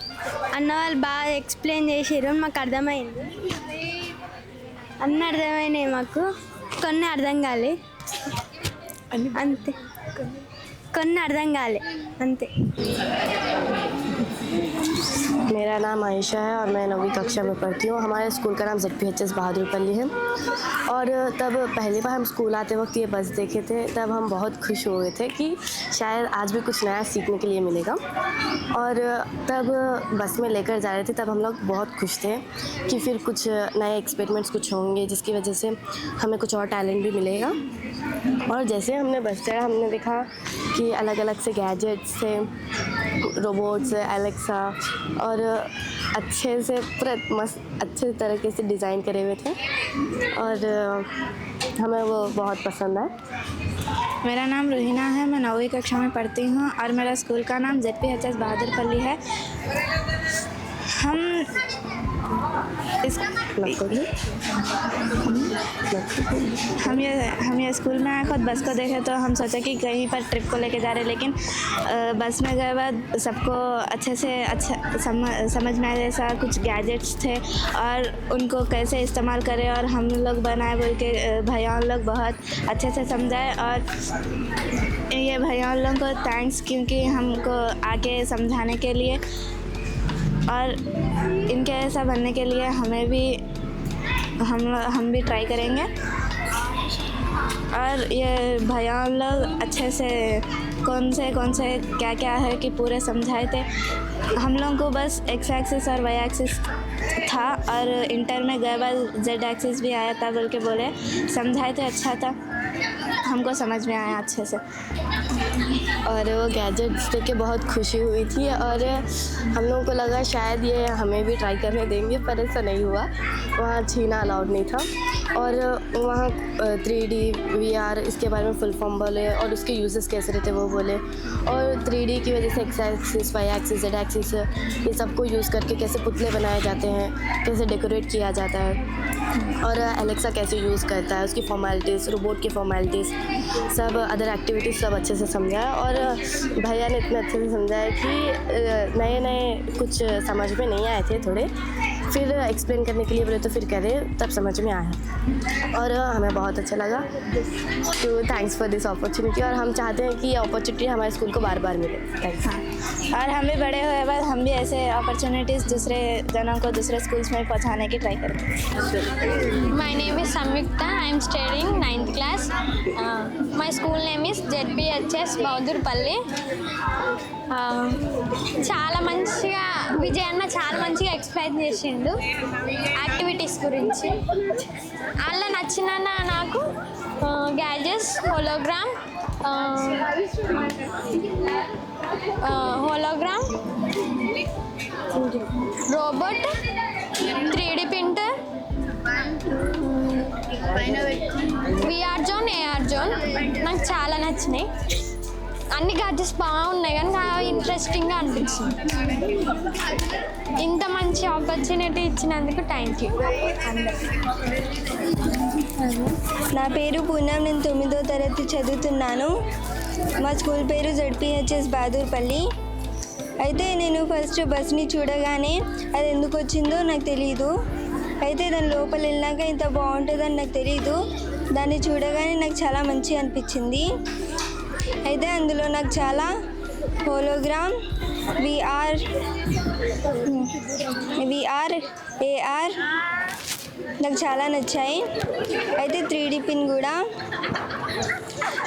అన్న వాళ్ళు, బాగా ఎక్స్ప్లెయిన్ చేసారు, మాకు అర్థమైంది. అన్నీ అర్థమైనాయి మాకు, కొన్ని అర్థం కాలే అంతే, కొన్ని అర్థం కాలే అంతే. मेरा नाम आयशा है और मैं 9वीं कक्षा में पढ़ती हूँ। हमारे स्कूल का नाम ZPHS बहादुरपल्ली है। और तब पहली बार हम स्कूल आते वक्त ये बस देखे थे, तब हम बहुत खुश हो गए थे कि शायद आज भी कुछ नया सीखने के लिए मिलेगा। और तब बस में लेकर जा रहे थे, तब हम लोग बहुत खुश थे कि फिर कुछ नए एक्सपेरिमेंट्स कुछ होंगे जिसकी वजह से हमें कुछ और टैलेंट भी मिलेगा। और जैसे हमने बस चढ़ा, हमने देखा कि अलग अलग से गैजेट्स थे, रोबोट्स, एलेक्सा, और अच्छे से पूरा मस्त अच्छे तरीके से डिज़ाइन करे हुए थे और हमें वो बहुत पसंद है। मेरा नाम रुहीना है, मैं 9वीं कक्षा में पढ़ती हूँ और मेरा स्कूल का नाम ZPHS बहादुरपल्ली है। हम ये स्कूल में आए, खुद बस को देखे तो हम सोचे कि कहीं पर ट्रिप को लेके जा रहे, लेकिन बस में गए बाद सबको अच्छे से समझ में आया, जैसा कुछ गैजेट्स थे और उनको कैसे इस्तेमाल करें और हम लोग बनाए बोल के भैया लोग बहुत अच्छे से समझाए। और ये भैया लोगों को थैंक्स, क्योंकि हमको आके समझाने के लिए और इनके ऐसा बनने के लिए हमें भी हम भी ट्राई करेंगे। और ये भैया लोग अच्छे से कौन से क्या क्या है कि पूरे समझाए थे। हम लोगों को बस एक्स एक्सिस और वाई एक्सिस था और इंटर में गए बाद जेड एक्सिस भी आया था बोल के बोले, समझाए थे, अच्छा था, हमको समझ में आया अच्छे से। और वो गैजेट्स देख के बहुत खुशी हुई थी और हम लोगों को लगा शायद ये हमें भी ट्राई करने देंगे, पर ऐसा नहीं हुआ। वहाँ छीना अलाउड नहीं था और वहाँ 3D VR इसके बारे में फुल फॉर्म बोले और उसके यूजेस कैसे रहते वो बोले। और 3D की वजह से X axis, Y axis, Z axis ये सबको यूज़ करके कैसे पुतले बनाए जाते हैं, कैसे डेकोरेट किया जाता है और एलेक्सा कैसे यूज़ करता है, उसकी फॉर्मेलिटीज़, रोबोट की फॉर्मेलिटीज़, सब अदर एक्टिविटीज़ सब अच्छे से समझाया। और भैया ने इतना अच्छे से समझाया कि नए कुछ समझ में नहीं आए थे थोड़े, फिर एक्सप्लेन करने के लिए बोले तो फिर करे, तब समझ में आया और हमें बहुत अच्छा लगा। तो थैंक्स फॉर दिस अपॉर्चुनिटी और हम चाहते हैं कि ये अपॉर्चुनिटी हमारे स्कूल को बार बार मिले। थैंक्स। और हम भी बड़े हुए बाद हम भी ऐसे अपॉर्चुनिटीज़ दूसरे जनों को दूसरे स्कूल्स में पहुंचाने की ट्राई करेंगे। My name is Samyukta. I am studying 9th class. My school name is ZPHS Bahadurpally. చాలా మంచిగా విజయ్ అన్న చాలా మంచిగా ఎక్స్ప్లెయిన్ చేసిండు యాక్టివిటీస్ గురించి. అలా నచ్చిన నాకు gadgets, hologram, robot, 3D printer, VR zone, AR zone నాకు చాలా నచ్చినాయి. అన్ని గ్యాడ్జెట్స్ బాగున్నాయి కానీ నాకు ఇంట్రెస్టింగ్గా అనిపించింది. ఇంత మంచి ఆపర్చునిటీ ఇచ్చినందుకు థ్యాంక్ యూ. నా పేరు పూనం, నేను 9వ తరగతి చదువుతున్నాను. మా స్కూల్ పేరు ZPHS బహాదూర్పల్లి. అయితే నేను ఫస్ట్ బస్ని చూడగానే అది ఎందుకు వచ్చిందో నాకు తెలియదు. అయితే దాని లోపల వెళ్ళినాక ఇంత బాగుంటుందని నాకు తెలియదు. దాన్ని చూడగానే నాకు చాలా మంచిగా అనిపించింది. అయితే అందులో నాకు చాలా హోలోగ్రామ్, VR, AR నాకు చాలా నచ్చాయి. అయితే 3D పిన్ కూడా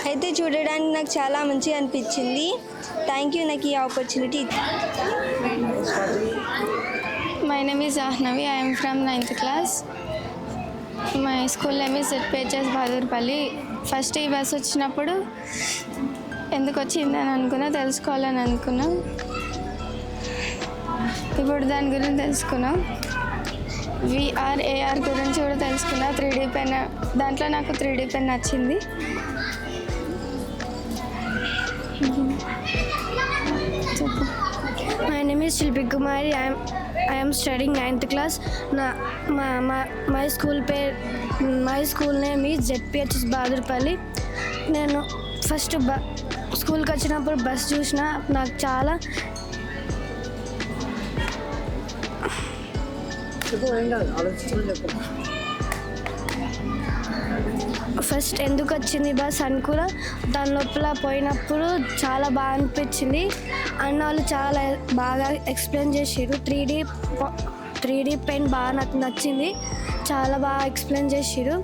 అయితే చూడడానికి నాకు చాలా మంచిగా అనిపించింది. థ్యాంక్ యూ నాకు ఈ opportunity. My name is Ahnavi. I am from 9th class. My school name is ZPHS Bahadurpalli. First ఈ బస్ వచ్చినప్పుడు ఎందుకు వచ్చిందని అనుకున్నా, తెలుసుకోవాలని అనుకున్నా. ఇప్పుడు దాని గురించి తెలుసుకున్నాం. VR, AR గురించి కూడా తెలుసుకున్నా. 3D పెన్, దాంట్లో నాకు 3D పెన్ నచ్చింది. My name is Shilpi Kumari. I am studying 9th class. My school name is ZPHS బహాదూర్పల్లి. నేను ఫస్ట్ స్కూల్కి వచ్చినప్పుడు బస్ చూసిన నాకు చాలా ఫస్ట్ ఎందుకు వచ్చింది బస్ అనుకున్నా, దాని లోపల పోయినప్పుడు చాలా బాగా అనిపించింది. అన్న వాళ్ళు చాలా బాగా ఎక్స్ప్లెయిన్ చేసారు. 3D పెన్ బాగా నాకు నచ్చింది, చాలా బాగా ఎక్స్ప్లెయిన్ చేసారు.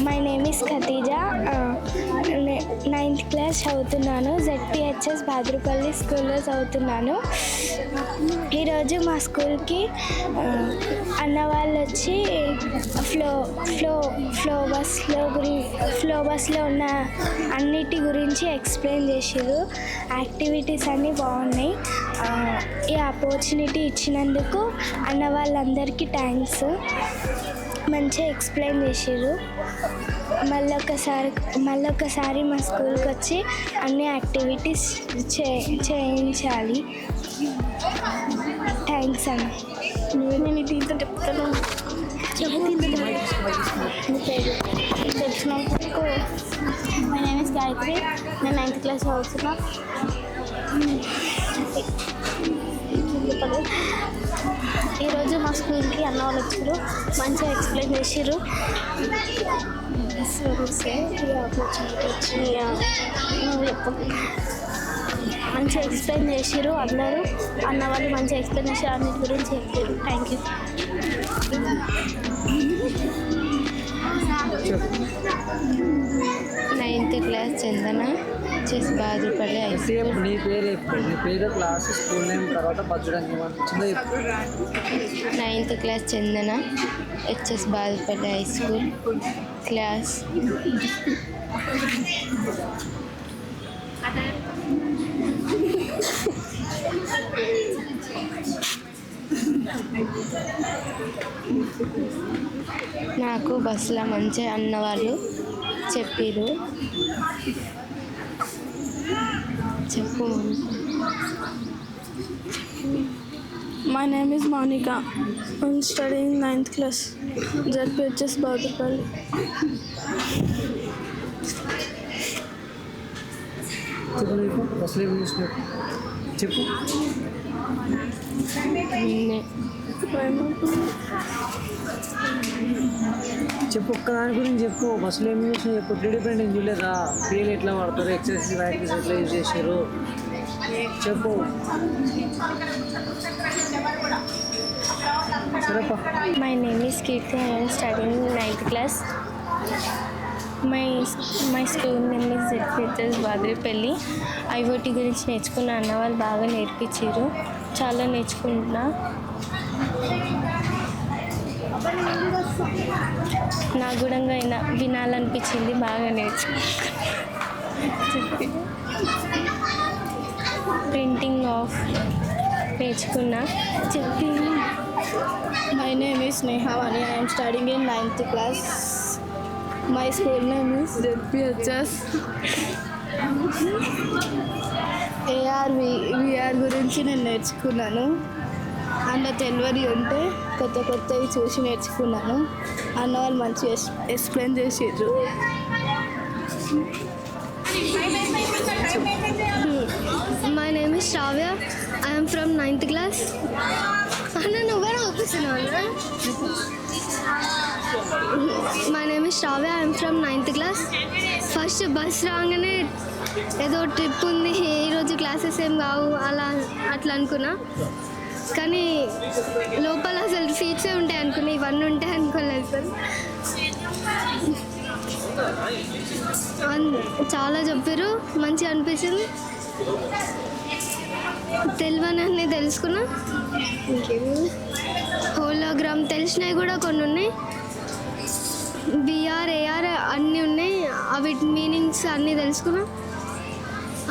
My name is Khatija, 9th class చదువుతున్నాను. ZPHS బాద్రుపల్లి స్కూల్లో చదువుతున్నాను. ఈరోజు మా స్కూల్కి అన్న వాళ్ళు వచ్చి ఫ్లో బస్లో ఉన్న అన్నిటి గురించి ఎక్స్ప్లెయిన్ చేసారు. యాక్టివిటీస్ అన్నీ బాగున్నాయి. ఈ ఆపర్చునిటీ ఇచ్చినందుకు అన్న వాళ్ళందరికీ థ్యాంక్స్. మంచిగా ఎక్స్ప్లెయిన్ చేసారు. మళ్ళొకసారి మా స్కూల్కి వచ్చి అన్ని యాక్టివిటీస్ చేయించాలి. థ్యాంక్స్ అన్న. నేను దీంతో చెప్తాను. తెలిసినందుకు మై నేమ్ ఇస్ గాయత్రి, నేను 9th క్లాస్ చదువుతున్నా. ఈరోజు మా స్కూల్కి అన్న వాళ్ళు వచ్చారు, మంచిగా ఎక్స్ప్లెయిన్ చేసారు. మంచిగా ఎక్స్ప్లెయిన్ చేసారు అందరూ. అన్న వాళ్ళు మంచిగా ఎక్స్ప్లెయిన్ చేసారు, అన్నిటి గురించి చెప్పారు. Thank you. 9th class Chandana, చెస్ బాదుపల్లి. సేమ్ నీ పేరు నీ పేరు, క్లాస్, స్కూల్ నేమ్, తర్వాత బద్దడానికి ఏమనిపించిందో 9th class Chandana, HS Badupalli high school, class. నాకు బస్సులో మంచిగా అన్నవాళ్ళు చెప్పారు. చెప్పు. My name is Monica. I'm studying 9th class, ZPHS బాదుపల్లి. బస్సులో ఏం చూసినట్టు చెప్పు. చెప్పు, ఒక్కదాని గురించి చెప్పు. బస్సులో ఏం చూసినా చెప్పు. 3D పెయింట్ ఏం చూడలేదా? పేర్లు ఎట్లా వాడతారు, ఎక్సర్సైజ్ యాక్టివిటీస్ ఎట్లా యూజ్ చేశారు చెప్పు. సరేపా. My name is Keerthi, I'm studying 9th class. My school name is ZPHS Badripalli. IoT గురించి నేర్చుకున్న అన్న వాళ్ళు బాగా నేర్పించారు, చాలా నేర్చుకుంటున్నా. నాకు కూడా వినాలనిపించింది, బాగా ప్రింటింగ్ ఆఫ్ నేర్చుకున్నా. My name is Nehavani. I am studying in 9th class. My school name is ZPHS. VR గురించి నేను నేర్చుకున్నాను. అందులో తెలియని ఉంటే కొత్తవి చూసి నేర్చుకున్నాను. అన్న వాళ్ళు మంచిగా ఎక్స్ప్లెయిన్ చేసారు. My name is Shravya. I am from 9th class. My name is Shravya. I am from 9th class. First bus రాగానే ఏదో ట్రిప్ ఉంది, ఈరోజు క్లాసెస్ ఏం కావు అట్లా అనుకున్నా. కానీ లోపల అసలు సీట్సే ఉంటాయి అనుకున్నా, ఇవన్నీ ఉంటాయి అనుకోలేదు సార్. చాలా చెప్పారు, మంచిగా అనిపించింది. తెలియని తెలుసుకున్నా. హోలోగ్రామ్ తెలిసినవి కూడా కొన్ని ఉన్నాయి. VR, AR అన్నీ ఉన్నాయి, అవి మీనింగ్స్ అన్నీ తెలుసుకున్నా.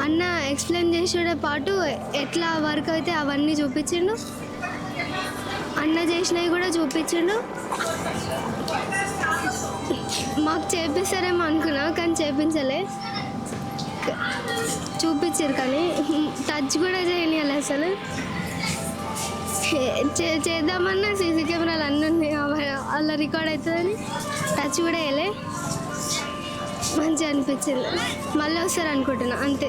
అన్న ఎక్స్ప్లెయిన్ చేసే పాటు ఎట్లా వర్క్ అయితే అవన్నీ చూపించిండు. అన్న చేసినవి కూడా చూపించిండు. మాకు చేపిస్తారేమో అనుకున్నా, కానీ చేపించలే. చూపించారు కానీ టచ్ కూడా చేయనియాలి. అసలు చేద్దామన్నా CC కెమెరాలు అన్నీ ఉన్నాయి, అలా రికార్డ్ అవుతుందని టచ్ కూడా వేయలే. మంచిగా అనిపించింది, మళ్ళీ వస్తారు అనుకుంటున్నా అంతే.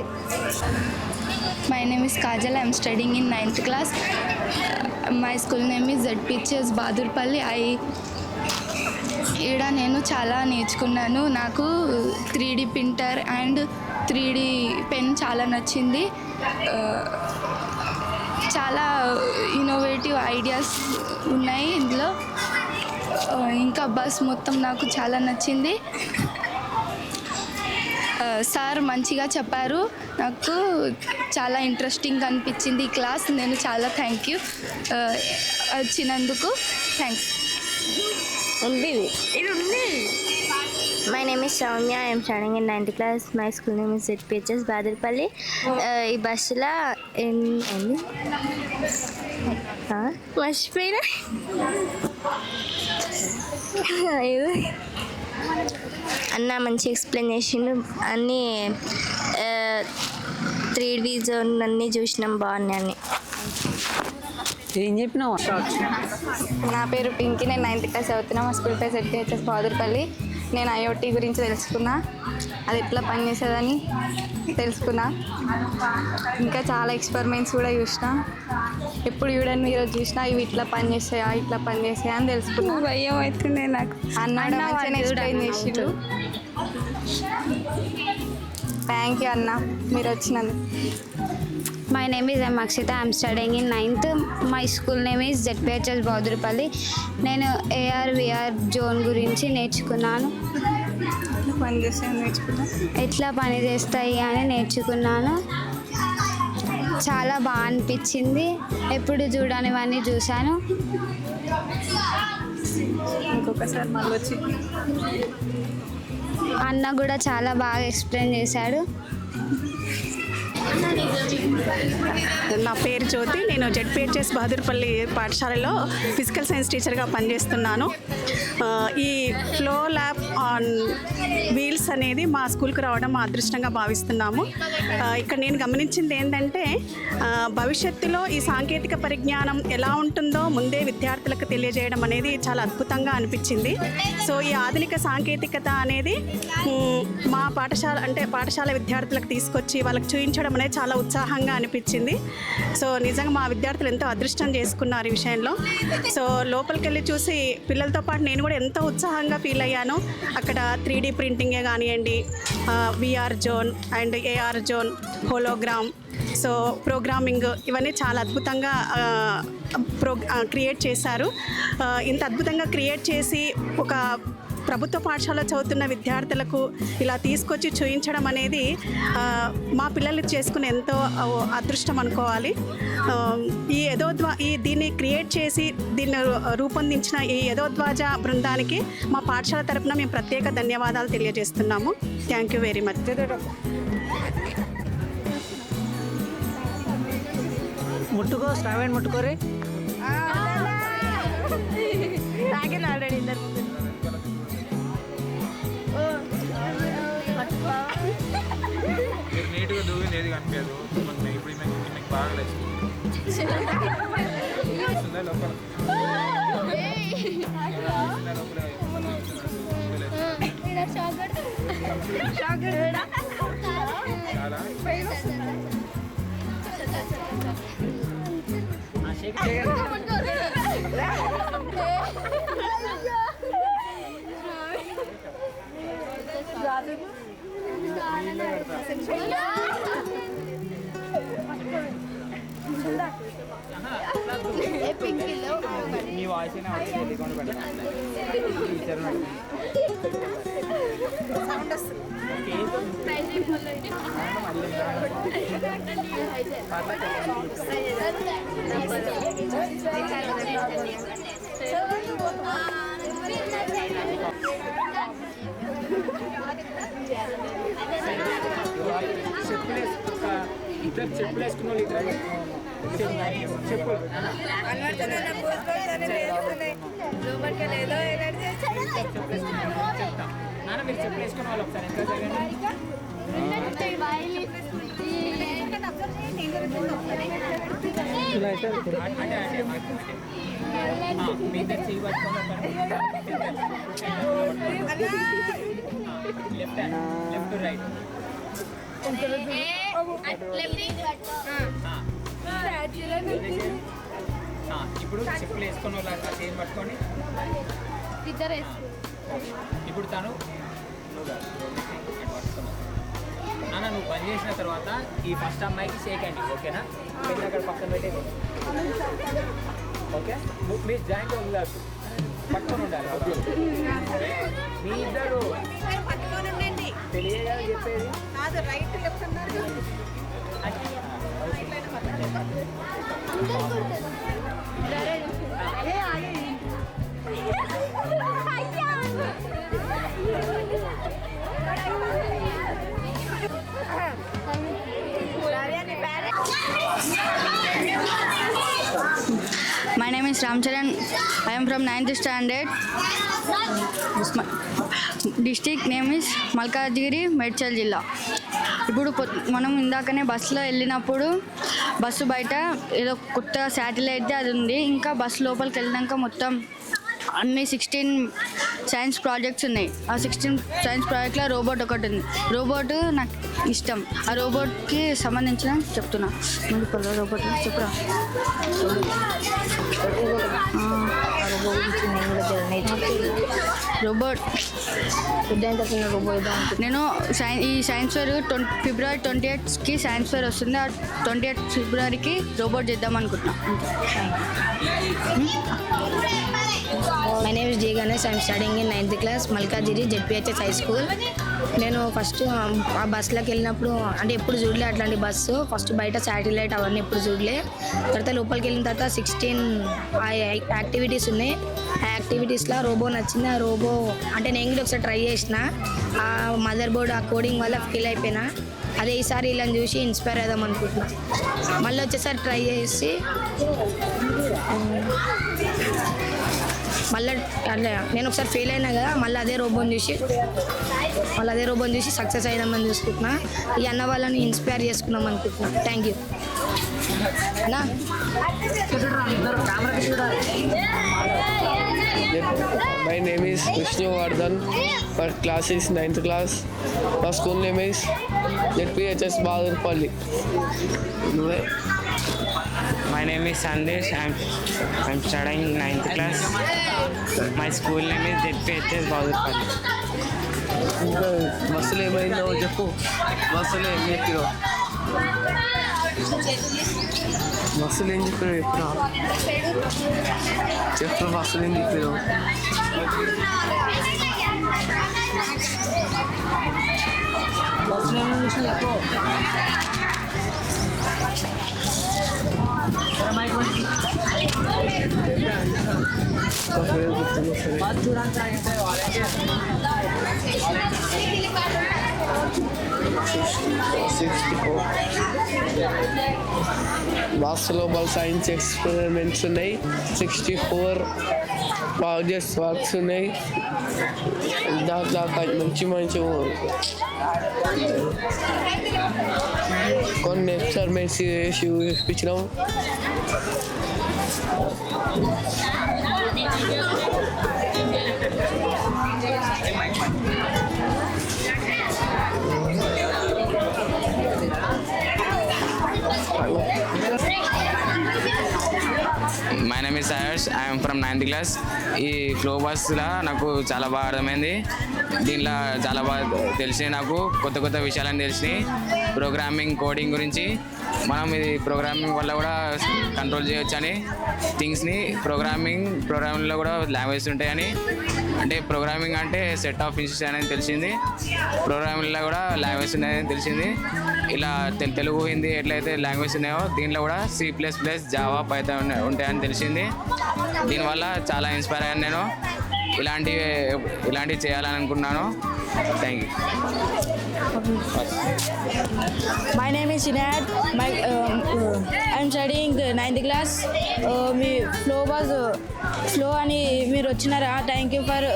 My name is Kajal. I am studying in 9th class. My school name is ZPHS Badurpalli. ఈడ నేను చాలా నేర్చుకున్నాను. నాకు 3D printer and 3D pen చాలా నచ్చింది. చాలా ఇన్నోవేటివ్ ఐడియాస్ ఉన్నాయి ఇందులో. ఇంకా బస్ మొత్తం నాకు చాలా నచ్చింది. సార్ మంచిగా చెప్పారు. నాకు చాలా ఇంట్రెస్టింగ్ అనిపించింది ఈ క్లాస్. నేను చాలా థ్యాంక్ యూ వచ్చినందుకు. Thanks. My name is Soumya. I am studying in 9th class. My school name is ZPHS Badurpalli. ఈ బస్సులో మర్చిపోయినా అన్న మంచి ఎక్స్ప్లెయిన్ చేసిండు. అన్నీ 3D జోన్ అన్నీ చూసినాం, బాగున్నాయి అన్నీ. ఏం చెప్పినావు? నా పేరు పింకీ. నేను 9th క్లాస్ చదువుతున్నా. మా స్కూల్ పేరు ZPHS బాదుర్పల్లి. నేను IoT గురించి తెలుసుకున్నా, అది ఎట్లా పనిచేసేదని తెలుసుకున్నా. ఇంకా చాలా ఎక్స్పెరిమెంట్స్ కూడా చూసిన. ఎప్పుడు చూడండి ఈరోజు చూసినా ఇవి ఇట్లా పనిచేస్తాయా ఇట్లా పనిచేస్తాయా అని తెలుసుకున్నా. భయం అవుతుంది నాకు. అన్నాడు మంచిగా ఎక్స్ప్లెయిన్ చేసిండు. థ్యాంక్ యూ అన్న మీరు వచ్చినందుకు. My name is M. Akshita. I am studying in 9th. My school name is ZPHS Badurpalli. నేను AR/VR జోన్ గురించి నేర్చుకున్నాను. ఎట్లా పని చేస్తాయి అని నేర్చుకున్నాను. చాలా బాగా అనిపించింది. ఎప్పుడు చూడనివన్నీ చూశాను. ఇంకొకసారి మళ్ళీ వచ్చి అన్న కూడా చాలా బాగా ఎక్స్ప్లెయిన్ చేశాడు. నా పేరు జ్యోతి. నేను ZPHS బాదుర్పల్లి పాఠశాలలో ఫిజికల్ సైన్స్ టీచర్గా పనిచేస్తున్నాను. ఈ ఫ్లో ల్యాబ్ ఆన్ వీల్స్ అనేది మా స్కూల్కి రావడం మా అదృష్టంగా భావిస్తున్నాము. ఇక్కడ నేను గమనించింది ఏంటంటే భవిష్యత్తులో ఈ సాంకేతిక పరిజ్ఞానం ఎలా ఉంటుందో ముందే విద్యార్థులకు తెలియజేయడం అనేది చాలా అద్భుతంగా అనిపించింది. సో ఈ ఆధునిక సాంకేతికత అనేది మా పాఠశాల విద్యార్థులకు తీసుకొచ్చి వాళ్ళకి చూపించడం అనేది చాలా ఉత్సాహంగా అనిపించింది. సో నిజంగా మా విద్యార్థులు ఎంతో అదృష్టం చేసుకున్నారు ఈ విషయంలో. సో లోపలికి వెళ్ళి చూసి పిల్లలతో పాటు నేను కూడా ఎంతో ఉత్సాహంగా ఫీల్ అయ్యాను. అక్కడ 3D ప్రింటింగే కానివ్వండి, VR zone and AR zone, hologram, so programming, ఇవన్నీ చాలా అద్భుతంగా క్రియేట్ చేశారు. ఇంత అద్భుతంగా క్రియేట్ చేసి ఒక ప్రభుత్వ పాఠశాల చదువుతున్న విద్యార్థులకు ఇలా తీసుకొచ్చి చూపించడం అనేది మా పిల్లలు చేసుకునే ఎంతో అదృష్టం అనుకోవాలి. దీన్ని క్రియేట్ చేసి దీన్ని రూపొందించిన ఈ యదోధ్వజ బృందానికి మా పాఠశాల తరపున మేము ప్రత్యేక ధన్యవాదాలు తెలియజేస్తున్నాము. Thank you very much. ముట్టుకో, స్టావెండ్ ముట్టుకోరే. ఆల్రెడీ నీట్గా దూవింది ఏది కనిపించదు. ఇప్పుడు మీకు బాగా లేస్తుంది లోపల. మీ వాయిస్ ఇద్దరు చెప్పులు వేసుకున్న వాళ్ళు ఇద్దరు చెప్పు నాన్న మీరు చెప్పులు వేసుకున్న వాళ్ళు ఒకసారి ఎంత మీ ఇద్దరు చెయ్యి పట్టుకోవాలి. లెఫ్ట్ రైట్ ఇప్పుడు చెప్పులు వేసుకొని వాళ్ళ చేతి పట్టుకొని ఇప్పుడు తను నాన్న నువ్వు పని చేసిన తర్వాత ఈ ఫస్ట్ అమ్మాయికి షేక్ అండి ఓకేనా పెళ్ళి అక్కడ పక్కన పెట్టేది ఓకే మీరు జాయింట్ వదిలేదు పట్టుకొని ఉండాలి మీ ఇద్దరు తెలియగా చెప్పేది My name is Ramcharan. I am from 9th standard. District name is Malkajgiri, Medchal Jilla. ఇప్పుడు మనం ఇందాకనే బస్సులో వెళ్ళినప్పుడు బస్సు బయట ఏదో కొత్త శాటిలైట్ అది ఉంది. ఇంకా బస్సు లోపలికి వెళ్ళినాక మొత్తం అన్ని 16 సైన్స్ ప్రాజెక్ట్స్ ఉన్నాయి. ఆ 16 సైన్స్ ప్రాజెక్ట్లో రోబోట్ ఒకటి ఉంది. రోబోట్ నాకు ఇష్టం. ఆ రోబోట్కి సంబంధించిన చెప్తున్నా. రోబోట్ చెప్పురా. రోబోట్ నేను ఈ సైన్స్ ఫేర్ ఫిబ్రవరి 28కి సైన్స్ ఫేర్ వస్తుంది. ఆ 28 ఫిబ్రవరికి రోబోట్ చేద్దాం అనుకుంటున్నాను. My name is J. Ganesh. I am studying in 9th class, Malkajgiri, ZPHS High School. నేను ఫస్ట్ ఆ బస్సులోకి వెళ్ళినప్పుడు అంటే ఎప్పుడు చూడలే అట్లాంటి బస్సు. ఫస్ట్ బయట శాటిలైట్ అవన్నీ ఎప్పుడు చూడలే. తర్వాత లోపలికి వెళ్ళిన తర్వాత 16 యాక్టివిటీస్ ఉన్నాయి. ఆ యాక్టివిటీస్లో రోబో నచ్చింది. ఆ రోబో అంటే నేను కూడా ఒకసారి ట్రై చేసిన. ఆ మదర్ బోర్డ్ ఆ కోడింగ్ వల్ల ఫీల్ అయిపోయినా. అదే ఈసారి ఇలా చూసి ఇన్స్పైర్ అవుదాం అనుకుంటున్నా. మళ్ళీ వచ్చేసారి ట్రై చేసి మళ్ళీ అట్లా నేను ఒకసారి ఫెయిల్ అయినా కదా మళ్ళీ అదే రోబోని చూసి సక్సెస్ అయిదామని చూసుకుంటున్నా. ఈ అన్న వాళ్ళని ఇన్స్పైర్ చేసుకున్నాం అనుకుంటున్నా. థ్యాంక్ యూ అన్నా. My name is Vishnu Vardhan. My class is 9th class. My school name is ZPHS Badurpalli. My name is Sandesh. I'm studying 9th class. My school name is ZPHS Badurpalli. బస్సులో ఏమైందో చెప్పు. బస్సులో ఏం చెప్పిరో బస్సులు ఏం చెప్పారు చెప్పు బస్సులు ఏం చెప్పారు బస్సు లోపల సైన్స్ ఎక్స్పెరిమెంట్స్ ఉన్నాయి. 64 ప్రాజెక్ట్స్ వర్క్స్ ఉన్నాయి. దాంట్లో మంచి కొన్ని ఎక్స్పెరిమెంట్స్ చేసి చూపించినాం. My name is Ayush. I am from 9th class. ఈ ఫ్లో బస్లో నాకు చాలా బాగా అర్థమైంది. దీంట్లో చాలా బాగా తెలిసినాయి. నాకు కొత్త కొత్త విషయాలని తెలిసినాయి. ప్రోగ్రామింగ్ కోడింగ్ గురించి మనం ఇది ప్రోగ్రామింగ్ వల్ల కూడా కంట్రోల్ చేయొచ్చు అని థింగ్స్ని ప్రోగ్రామింగ్లో కూడా లాంగ్వేజ్ ఉంటాయని అంటే ప్రోగ్రామింగ్ అంటే సెట్ ఆఫ్ ఇన్స్ట్రక్షన్స్ అనేది తెలిసింది. ప్రోగ్రామింగ్లో కూడా లాంగ్వేజ్ ఉన్నాయని తెలిసింది. ఇలా తెలుగు హిందీ ఎట్లయితే లాంగ్వేజ్ ఉన్నాయో దీంట్లో కూడా C++, జావా, పైథాన్ ఉంటాయని తెలిసింది. దీనివల్ల చాలా ఇన్స్పైర్ అయ్యాను. నేను ఇలాంటివి చేయాలని అనుకున్నాను. Thank you. My name is Sinad. I am studying 9th class. Me flow అని మీరు వచ్చినారా? థ్యాంక్ యూ ఫర్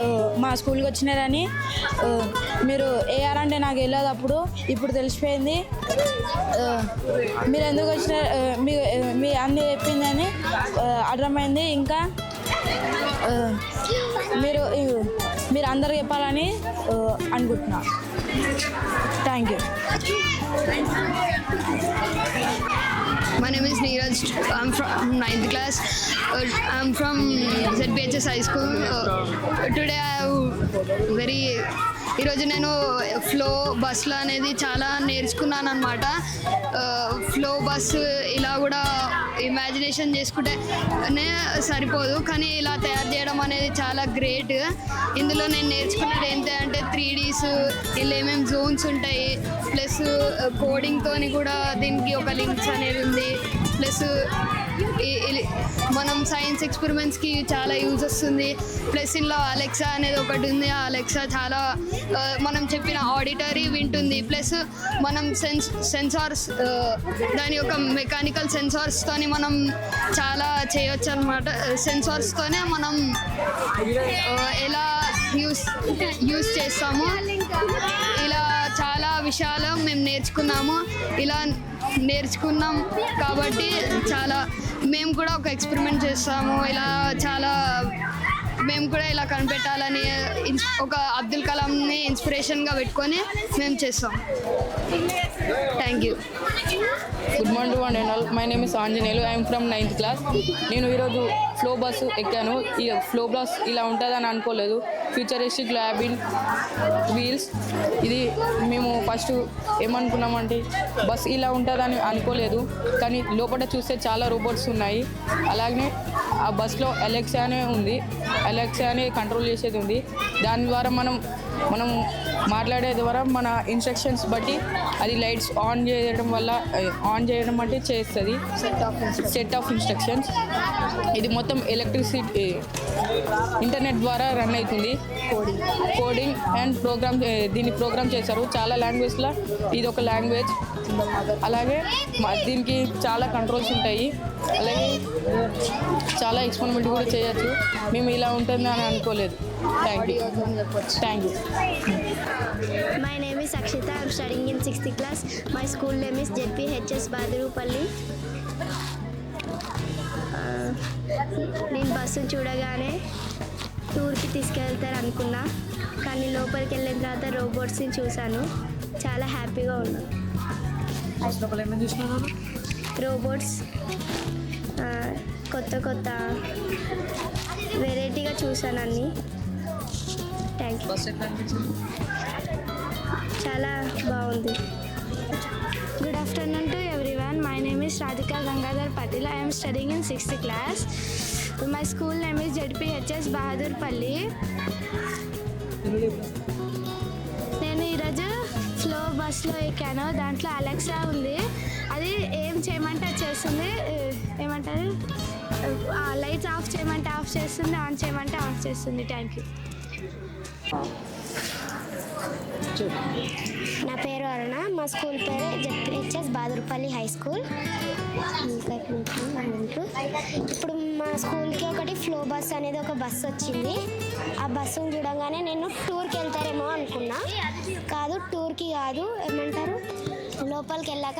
మా స్కూల్కి వచ్చినారని. మీరు ఏఆర్ అంటే నాకు వెళ్ళదు అప్పుడు, ఇప్పుడు తెలిసిపోయింది. మీరు ఎందుకు వచ్చినారు మీ అన్నీ చెప్పిందని అర్థమైంది. ఇంకా మీరు అందరు చెప్పాలని అనుకుంటున్నాను. Thank you. My name is Neeraj. I'm from 9th class. I'm from ZPHS High School. Today I have ఈరోజు నేను ఫ్లో బస్సులో అనేది చాలా నేర్చుకున్నాను అనమాట. ఫ్లో బస్సు ఇలా కూడా ఇమాజినేషన్ చేసుకుంటేనే సరిపోదు, కానీ ఇలా తయారు చేయడం అనేది చాలా గ్రేట్. ఇందులో నేను నేర్చుకున్నది ఏంటంటే 3Ds, ఇలా ఏమేమి జోన్స్ ఉంటాయి, ప్లస్ కోడింగ్తో కూడా దీనికి ఒక లింక్స్ అనేది ఉంది. ప్లస్ మనం సైన్స్ ఎక్స్పెరిమెంట్స్కి చాలా యూజ్ వస్తుంది. ప్లస్ ఇందులో అలెక్సా అనేది ఒకటి ఉంది. ఆ అలెక్సా చాలా మనం చెప్పిన ఆడిటరీ వింటుంది. ప్లస్ మనం సెన్సార్స్ దాని యొక్క మెకానికల్ సెన్సార్స్తోని మనం చాలా చేయొచ్చు అనమాట. సెన్సార్స్తోనే మనం ఎలా యూస్ చేస్తాము, ఇలా చాలా విషయాలు మేము నేర్చుకున్నాము. ఇలా నేర్చుకున్నాం కాబట్టి చాలా మేము కూడా ఒక ఎక్స్పెరిమెంట్ చేస్తాము. ఇలా చాలా మేము కూడా ఇలా కనిపెట్టాలని ఒక అబ్దుల్ కలాంని ఇన్స్పిరేషన్గా పెట్టుకొని మేము చేస్తాం. Thank you. Good morning one and all. My name is Anjaneyulu. I'm from 9th class. నేను ఈరోజు ఫ్లో బస్సు ఎక్కాను. ఈ ఫ్లో బస్ ఇలా ఉంటుందని అనుకోలేదు. Futuristic lab in wheels. ఇది మేము ఫస్ట్ ఏమనుకున్నామంటే బస్ ఇలా ఉంటుందని అనుకోలేదు, కానీ లోపల చూస్తే చాలా రోబోట్స్ ఉన్నాయి. అలాగే ఆ బస్లో అలెక్సా అనే ఉంది. అలెక్సా అనే కంట్రోల్ చేసేది ఉంది. దాని ద్వారా మనం మాట్లాడే ద్వారా మన ఇన్స్ట్రక్షన్స్ బట్టి అది లైట్స్ ఆన్ చేయడం అంటే చేస్తుంది. Set of instructions. ఇది మొత్తం ఎలక్ట్రిసిటీ ఇంటర్నెట్ ద్వారా రన్ అవుతుంది. కోడింగ్ అండ్ దీన్ని ప్రోగ్రామ్ చేశారు. చాలా లాంగ్వేజ్లో ఇది ఒక లాంగ్వేజ్. అలాగే దీనికి చాలా కంట్రోల్స్ ఉంటాయి. అలాగే చాలా ఎక్స్పెరిమెంట్ కూడా చేయొచ్చు. మేము ఇలా ఉంటుంది అని అనుకోలేదు. Thank you. My name is Akshita. I'm studying in 6th class. My school name is ZPHS Badurupalli. నేను బస్సును చూడగానే టూర్కి తీసుకెళ్తారు అనుకున్నా, కానీ లోపలికి వెళ్ళిన తర్వాత రోబోట్స్ని చూశాను. చాలా హ్యాపీగా ఉన్నాను. రోబోట్స్ కొత్త వెరైటీగా చూశాను అన్నీ. Thank you. చాలా బాగుంది. Good afternoon to everyone. My name is Radhika Gangadhar Patil. I am studying in 6th class. My school name is ZPHS Bahadurpalli. నేను ఈరోజు ఫ్లో బస్లో ఎక్కాను. దాంట్లో అలెక్సా ఉంది. అది ఏం చేయమంటే అది చేస్తుంది. ఏమంటారు, లైట్స్ ఆఫ్ చేయమంటే ఆఫ్ చేస్తుంది, ఆన్ చేయమంటే ఆఫ్ చేస్తుంది. Thank you. నా పేరు అరుణ. మా స్కూల్ పేరు ZPHS బాదుర్పల్లి హై స్కూల్. ఇప్పుడు మా స్కూల్కి ఒకటి ఫ్లో బస్ అనేది ఒక బస్సు వచ్చింది. ఆ బస్సును చూడగానే నేను టూర్కి వెళ్తారేమో అనుకున్నా. కాదు, టూర్కి కాదు, ఏమంటారు, లోపలికి వెళ్ళాక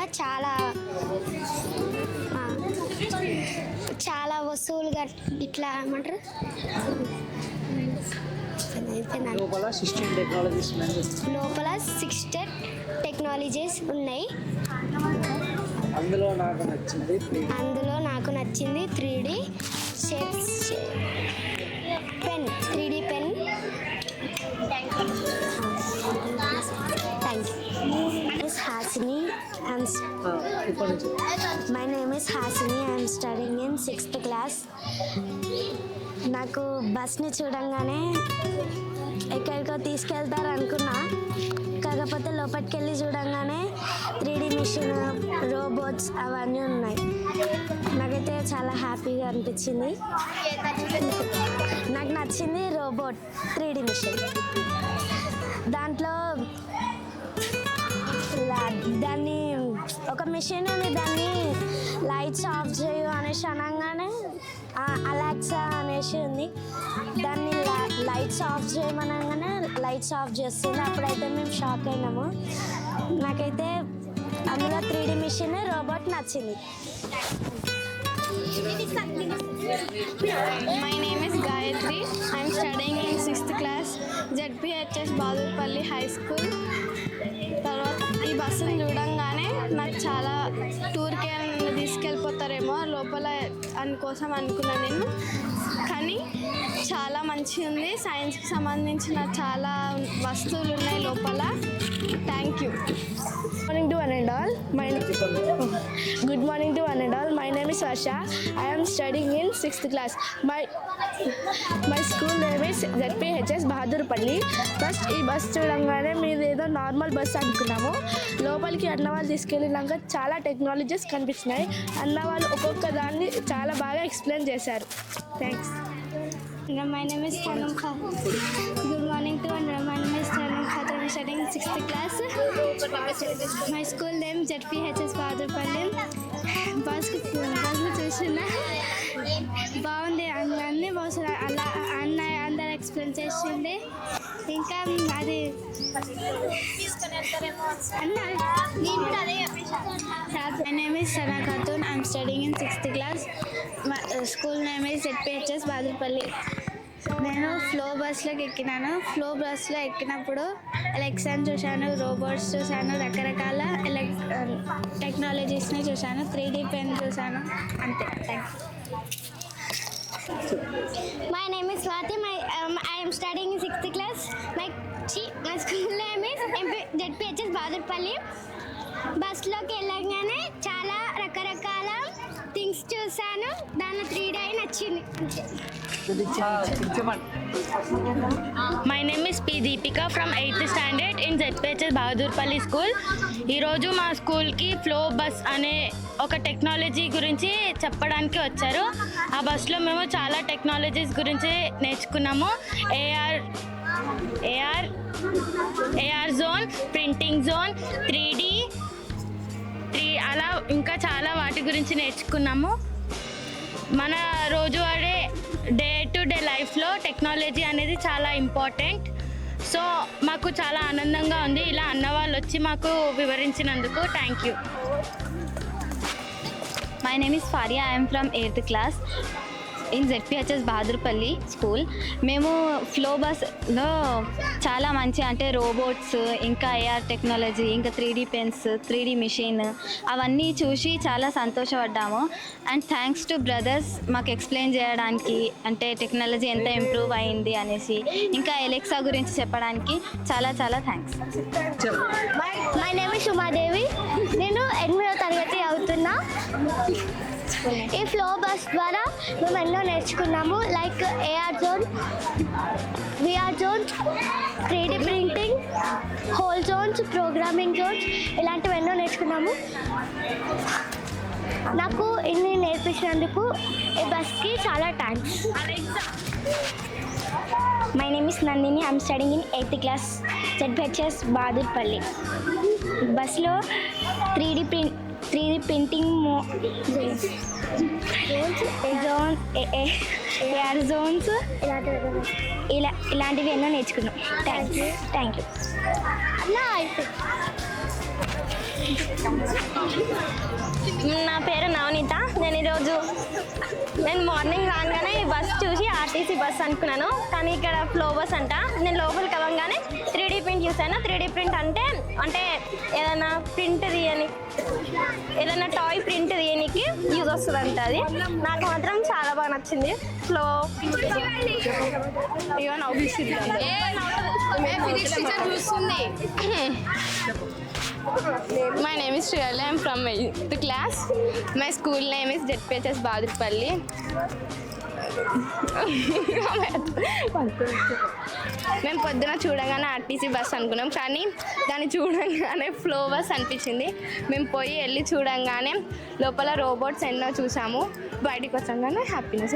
చాలా వస్తువులుగా ఇట్లా ఏమంటారు లోపల 16 టెక్నాలజీస్ ఉన్నాయి. అందులో నాకు నచ్చింది 3D shapes pen, 3D pen. Thank you. My name is Hasini. I am studying in 6th class. నాకు బస్ని చూడంగానే ఎక్కడికో తీసుకెళ్తారు అనుకున్నా, కాకపోతే లోపలికి వెళ్ళి చూడంగానే 3D మిషన్, రోబోట్స్ అవన్నీ ఉన్నాయి. నాకైతే చాలా హ్యాపీగా అనిపించింది. నాకు నచ్చింది రోబోట్ 3D మిషన్. దాంట్లో దాన్ని ఒక మిషన్ ఉంది, దాన్ని లైట్స్ ఆఫ్ చేయు అనేసి అనగానే అలెక్సా అనేసి ఉంది. దాన్ని లైట్స్ ఆఫ్ చేయమనగానే లైట్స్ ఆఫ్ చేస్తుంది. అప్పుడైతే మేము షాక్ అయినాము. నాకైతే అందులో 3D మిషన్, రోబోట్ నచ్చింది. My name is Gayatri. I am studying in 6th class, ZPHS Badurpalli high school. తర్వాత ఈ బస్సును చూడంగానే నాకు చాలా టూర్కి తీసుకెళ్ళిపోతారేమో లోపల కోసం అనుకున్నాను నేను, కానీ చాలా మంచిగా ఉంది. సైన్స్కి సంబంధించిన చాలా వస్తువులు ఉన్నాయి లోపల. Thank you. Morning to one and all. Good morning to one and all. My name is Varsha. I am studying in 6th class. My school name is ZPHS Bahadurpalli. First ఈ బస్ చూడంగానే మీరు ఏదో normal bus అనుకున్నాము. లోపలికి అన్నవాళ్ళు తీసుకెళ్ళినాక చాలా technologies కనిపించినాయి. అన్నవాళ్ళు ఒక్కొక్క దాన్ని చాలా బాగా ఎక్స్ప్లెయిన్ చేశారు. Thanks. My name is Tanum Khatar. Good morning to everyone. My name is Tanum Khatar. I'm studying in 6th class. My school name ZPHS Bahadurpalli. Bus చూసిన బాగుంది. అన్నీ బాగుంది. అలా అందరు ఎక్స్ప్లెయిన్ చేసింది. ఇంకా అది My name is Sana Khatun. I'm studying in 6th class. My school name is ZPHS Bahadurpalli. నేను ఫ్లో బస్లోకి ఎక్కినాను. ఫ్లో బస్లో ఎక్కినప్పుడు ఎలక్ట్రాన్ చూశాను, రోబోట్స్ చూశాను, రకరకాల టెక్నాలజీస్ని చూశాను, 3D పెన్ చూశాను. అంతే. Thank you. My name is Swati. I am studying in 6th class. My school name is ZPHS Bahadurpalli. బస్లోకి వెళ్ళగానే చాలా రకరకాల థింగ్స్ చూసాను. దాని 3D నచ్చింది. My name is P Deepika from 8th standard in ZPHS Bahadurpally school. ఈరోజు మా స్కూల్కి ఫ్లో బస్ అనే ఒక టెక్నాలజీ గురించి చెప్పడానికి వచ్చారు. ఆ బస్లో మేము చాలా టెక్నాలజీస్ గురించి నేర్చుకున్నాము. AR zone, printing zone, 3D అలా ఇంకా చాలా వాటి గురించి నేర్చుకున్నాము. మన రోజువాడే డే టు డే లైఫ్లో టెక్నాలజీ అనేది చాలా ఇంపార్టెంట్. సో మాకు చాలా ఆనందంగా ఉంది ఇలా అన్నవాళ్ళు వచ్చి మాకు వివరించినందుకు. Thank you. My name is Faria. I am from 8th class in ZPHS Bahadurpally school. మేము ఫ్లో బస్లో చాలా మంచి అంటే రోబోట్స్, ఇంకా ఏఆర్ టెక్నాలజీ, ఇంకా 3D పెన్స్, 3D మిషన్ అవన్నీ చూసి చాలా సంతోషపడ్డాము. అండ్ థ్యాంక్స్ టు బ్రదర్స్ మాకు ఎక్స్ప్లెయిన్ చేయడానికి, అంటే టెక్నాలజీ ఎంత ఇంప్రూవ్ అయింది అనేసి, ఇంకా ఎలెక్సా గురించి చెప్పడానికి చాలా చాలా thanks. My name is Umadevi. నేను 8వ తరగతి అవుతున్నా. ఈ ఫ్లో బస్ ద్వారా మేము ఎన్నో నేర్చుకున్నాము. Like AR zone, VR zones, 3D printing, హోల్ జోన్స్, ప్రోగ్రామింగ్ జోన్స్, ఇలాంటివి ఎన్నో నేర్చుకున్నాము. నాకు ఇన్ని నేర్పించినందుకు ఈ బస్కి చాలా thanks. My name is Nandini. I'm studying in 8th class, ZPHS Bahadurpalli. బస్లో 3D printing zone, AR Jones ఇలాంటివి ఎన్నో నేర్చుకున్నాం. Thank you. నా పేరు నవనీత. నేను మార్నింగ్ రాగానే ఈ బస్ చూసి ఆర్టీసీ బస్ అనుకున్నాను, కానీ ఇక్కడ ఫ్లో బస్ అంట. నేను లోపలికి అవ్వగానే 3D ప్రింట్ చూసాను. 3D ప్రింట్ అంటే ఏదైనా ప్రింట్ తీయని, ఏదైనా టాయ్ ప్రింట్ తీయనికి యూజ్ వస్తుంది అంట. అది నాకు మాత్రం చాలా బాగా నచ్చింది. Flow My name is Shriyali. I am from 8th class. My school name is ZPHS Bahadurpalli. మేము పొద్దున చూడగానే ఆర్టీసీ బస్ అనుకున్నాం, కానీ దాన్ని చూడంగానే ఫ్లో బస్ అనిపించింది. మేము వెళ్ళి చూడంగానే లోపల రోబోట్స్ ఎన్నో చూసాము. బయటికి వచ్చాగానే హ్యాపీనెస్.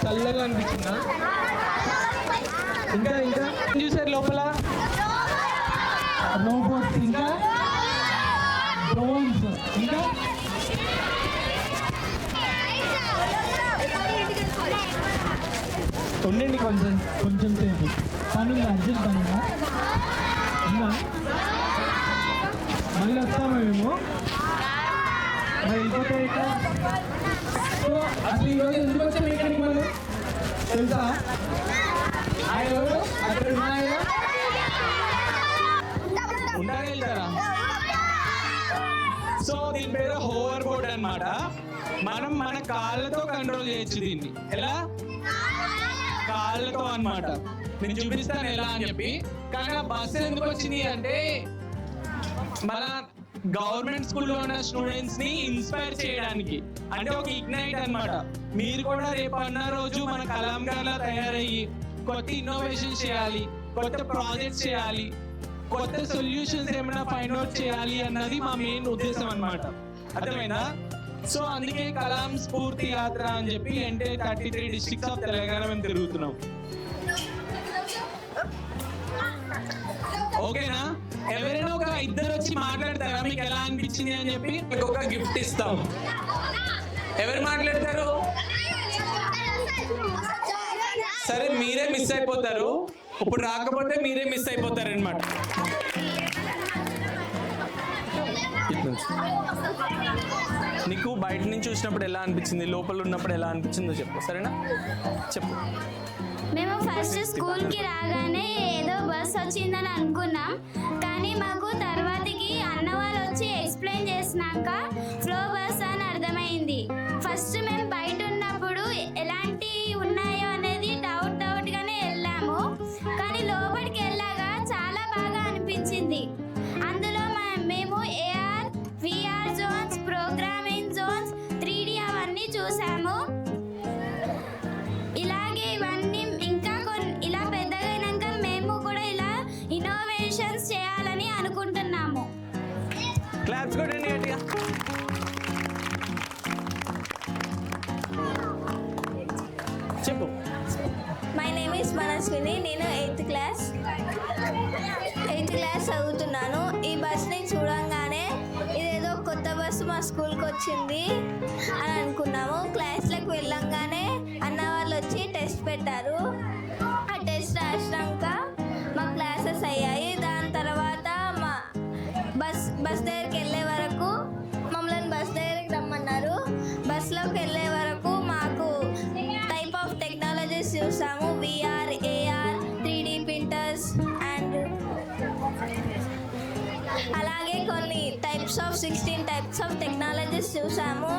చల్లగా అనిపించిందా? ఇంకా చూసారు లోపల రోబోట్స్, ఇంకా డ్రోన్స్, ఇంకా ఉండండి కొంచెం సేపు. పనుందా? అర్జెంట్ పనుందా? మళ్ళీ వస్తామా మేము? వెళ్ళిపోతే సో అసలు ఈరోజు ఎందుకు వచ్చా మెకానిక్ మనం తెలుసా? ఆయన ఎవరు? అక్కడ ఉన్నాయా? ఉండగలుగుతారా? సో దీని పేరు హోవర్ బోర్డ్ అన్నమాట. మనం మన కాళ్ళతో కంట్రోల్ చేయొచ్చు దీన్ని. ఎలా? కాళ్ళతో అన్నమాట. నేను చూపిస్తాను ఎలా అని చెప్పి. కానీ ఆ బస్సు ఎందుకు వచ్చింది అంటే మన గవర్నమెంట్ స్కూల్లో ఉన్న స్టూడెంట్స్ ని ఇన్స్పైర్ చేయడానికి, అంటే ఒక ఇగ్నైట్ అన్నమాట. మీరు కూడా రేపు అన్న రోజు మన కలాంగార్లా తయారయ్యి కొత్త ఇన్నోవేషన్ చేయాలి, కొత్త ప్రాజెక్ట్స్ చేయాలి, కొత్త సొల్యూషన్స్ ఏమైనా ఫైండ్ అవుట్ చేయాలి అన్నది మా మెయిన్ ఉద్దేశం అన్నమాట. అర్థమైందా? సో అందుకే కలాం స్ఫూర్తి యాత్ర అని చెప్పి అంటే 33 డిస్ట్రిక్ట్స్ ఆఫ్ తెలంగాణ మేము తిరుగుతున్నాం. ఓకేనా? ఎవరైనా ఒక ఇద్దరు వచ్చి మాట్లాడతారా మీకు ఎలా అనిపించింది అని చెప్పి? మీకు ఒక గిఫ్ట్ ఇస్తాం. ఎవరు మాట్లాడతారు? సరే, మీరే మిస్ అయిపోతారు. ఇప్పుడు రాకపోతే మీరే మిస్ అయిపోతారు అనమాట. నీకు బయట నుంచి చూసినప్పుడు ఎలా అనిపించింది, లోపల ఉన్నప్పుడు ఎలా అనిపించిందో చెప్పు. సరేనా? చెప్పు. మేము ఫస్ట్ స్కూల్కి రాగానే ఏదో బస్ వచ్చిందని అనుకున్నాం, కానీ మాకు తర్వాతకి అన్న వాళ్ళు వచ్చి ఎక్స్ప్లెయిన్ చేసినాక ఫ్లో బస్ అని అర్థమైంది. ఫస్ట్ మేము బయట ఉన్నప్పుడు ఎలాంటి ఉన్నాయో అనేది డౌట్గానే వెళ్ళాము, కానీ లోపలికి వెళ్ళాక చాలా బాగా అనిపించింది. అందులో మేము AR, VR zones, programming zones, 3D అవన్నీ చూసాము. ఇలాగే ఇవన్నీ ఇంకా ఇలా పెద్దగైనాక మేము కూడా ఇలా ఇన్నోవేషన్స్ చేయాలని అనుకుంటున్నాము. క్లాప్స్ కొట్టండి గట్టిగా. చెప్పు. My name is Manaswini. నేను 8th క్లాస్ చదువుతున్నాను. ఈ బస్ని చూడంగానే ఇదేదో కొత్త బస్సు మా స్కూల్కి వచ్చింది అని అనుకున్నాము. క్లాస్లకు వెళ్ళంగానే అన్న వాళ్ళు వచ్చి టెస్ట్ పెట్టారు. ఆ టెస్ట్ రాసినాక మా క్లాసెస్ అయ్యాయి. దాని తర్వాత మా బస్ దగ్గరికి వెళ్ళే వరకు మమ్మల్ని బస్ దగ్గరికి రమ్మన్నారు. బస్లోకి వెళ్ళే వరకు మాకు టైప్ ఆఫ్ టెక్నాలజీస్ చూసాము. VR, AR, 3D printers and అలాగే కొన్ని 16 టైప్స్ ఆఫ్ టెక్నాలజీస్ చూసాము.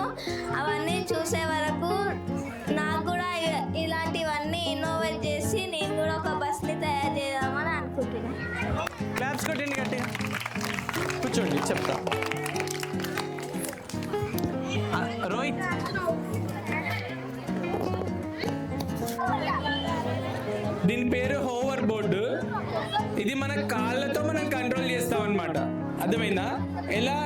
అవన్నీ చూసే వరకు నాకు కూడా ఇలాంటివన్నీ ఇన్నోవేట్ చేసి నేను కూడా ఒక బస్ని తయారు చేద్దామని అనుకుంటున్నాను. క్లాప్స్ కొట్టండి గట్టిగా. కూర్చోండి, చెప్తా. రోహిత్, దీని పేరు హోవర్ బోర్డు. ఇది మన కాళ్ళతో మనం కంట్రోల్ చేస్తాం అన్నమాట. అర్థమైందా? ఎలా?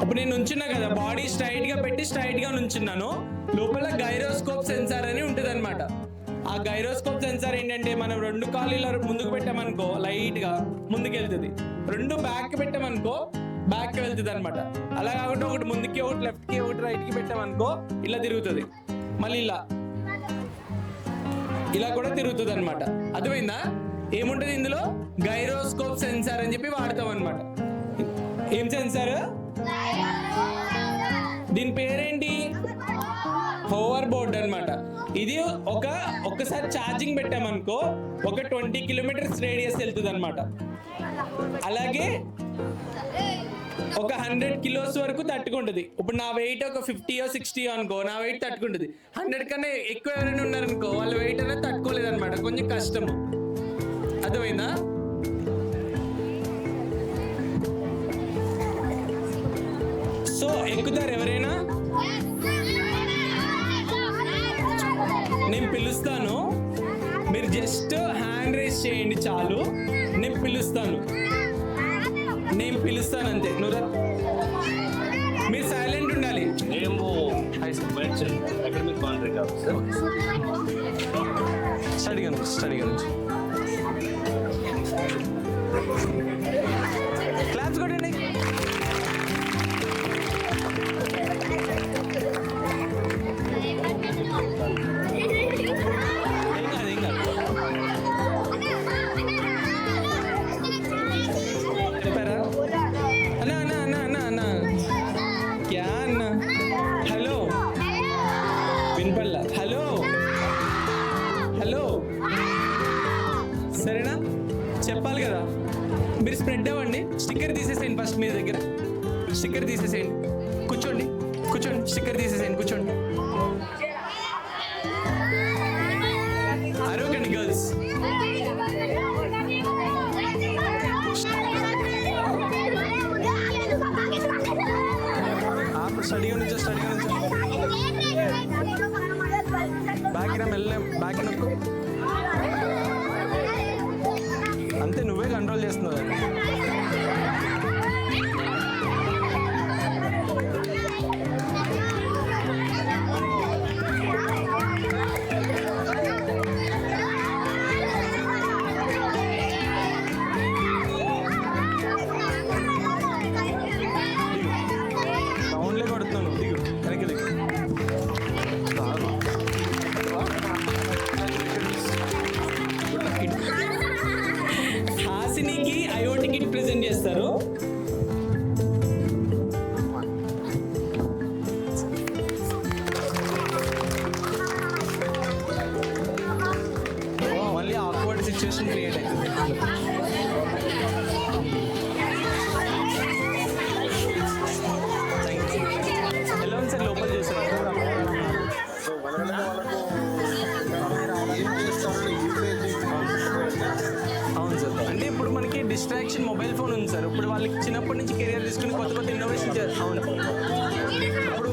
ఇప్పుడు నేను నుంచున్నా కదా, బాడీ స్ట్రైట్ గా పెట్టి స్ట్రైట్ గా నుంచున్నాను. లోపల గైరోస్కోప్ సెన్సార్ అని ఉంటుంది అనమాట. ఆ గైరోస్కోప్ సెన్సార్ ఏంటంటే మనం 2 కాళ్ళు ఇలా ముందుకు పెట్టామనుకో లైట్ గా ముందుకు వెళ్తుంది, 2 బ్యాక్ పెట్టామనుకో బ్యాక్ వెళ్తుంది అనమాట. అలా కాకుండా ఒకటి ముందుకి, ఒకటి లెఫ్ట్ కి, ఒకటి రైట్ కి పెట్టామనుకో ఇలా తిరుగుతుంది. మళ్ళీ ఇలా కూడా తిరుగుతుంది అనమాట. అర్థమైందా? ఏముంటది ఇందులో? గైరోస్కోప్ సెన్సార్ అని చెప్పి వాడతాం అనమాట. ఏం సెన్సార్? దీని పేరేంటి? హోవర్ బోర్డ్ అనమాట. ఇది ఒక్కసారి ఛార్జింగ్ పెట్టామనుకో ఒక 20 కిలోమీటర్స్ రేడియస్ వెళ్తుంది అనమాట. అలాగే ఒక 100 కిలోస్ వరకు తట్టుకుంటుంది. ఇప్పుడు నా వెయిట్ ఒక 50 60 అనుకో, నా వెయిట్ తట్టుకుంటుంది. 100 కన్నా ఎక్కువ ఎవరైనా ఉన్నారనుకో వాళ్ళ వెయిట్ అనేది తట్టుకోలేదు అనమాట, కొంచెం కష్టము. అర్థమైందా? సో ఎక్కుతారు ఎవరైనా? నేను పిలుస్తాను, మీరు జస్ట్ హ్యాండ్ రైజ్ చేయండి చాలు. నేను పిలుస్తాను అంతే. మీరు సైలెంట్ ఉండాలి. స్టడీ గురించి సరేనా? చెప్పాలి కదా. మీరు స్ప్రెడ్ అవ్వండి. స్టిక్కర్ తీసేసేయండి ఫస్ట్ మీ దగ్గర. స్టిక్కర్ తీసేసేయండి. కూర్చోండి. స్టిక్కర్ తీసేసేయండి. కూర్చోండి. అరవకండి గర్ల్స్. స్టడీగా నుంచి బ్యాక్ బ్యాక్ నొక్కు. అంతే, నువ్వే కంట్రోల్ చేస్తున్నావు. రౌండ్లే కొడుతున్నాను. దిగు, వెనక్కి దిగు. హాసినికి ఐఓటీ కిట్ ప్రెజెంట్ చేస్తారు. మళ్ళీ ఆక్వర్డ్ సిచ్యువేషన్ క్రియేట్ అవుతుంది. ఎలా ఉంది సార్ లోపల చూసారు? అవును సార్. అంటే ఇప్పుడు మనకి డిస్ట్రాక్షన్ మొబైల్ ఫోన్ ఉంది సార్. ఇప్పుడు వాళ్ళకి చిన్నప్పటి నుంచి కెరియర్ తీసుకుని కొత్త ఇన్నోవేషన్ చేస్తారు. అవును. ఇప్పుడు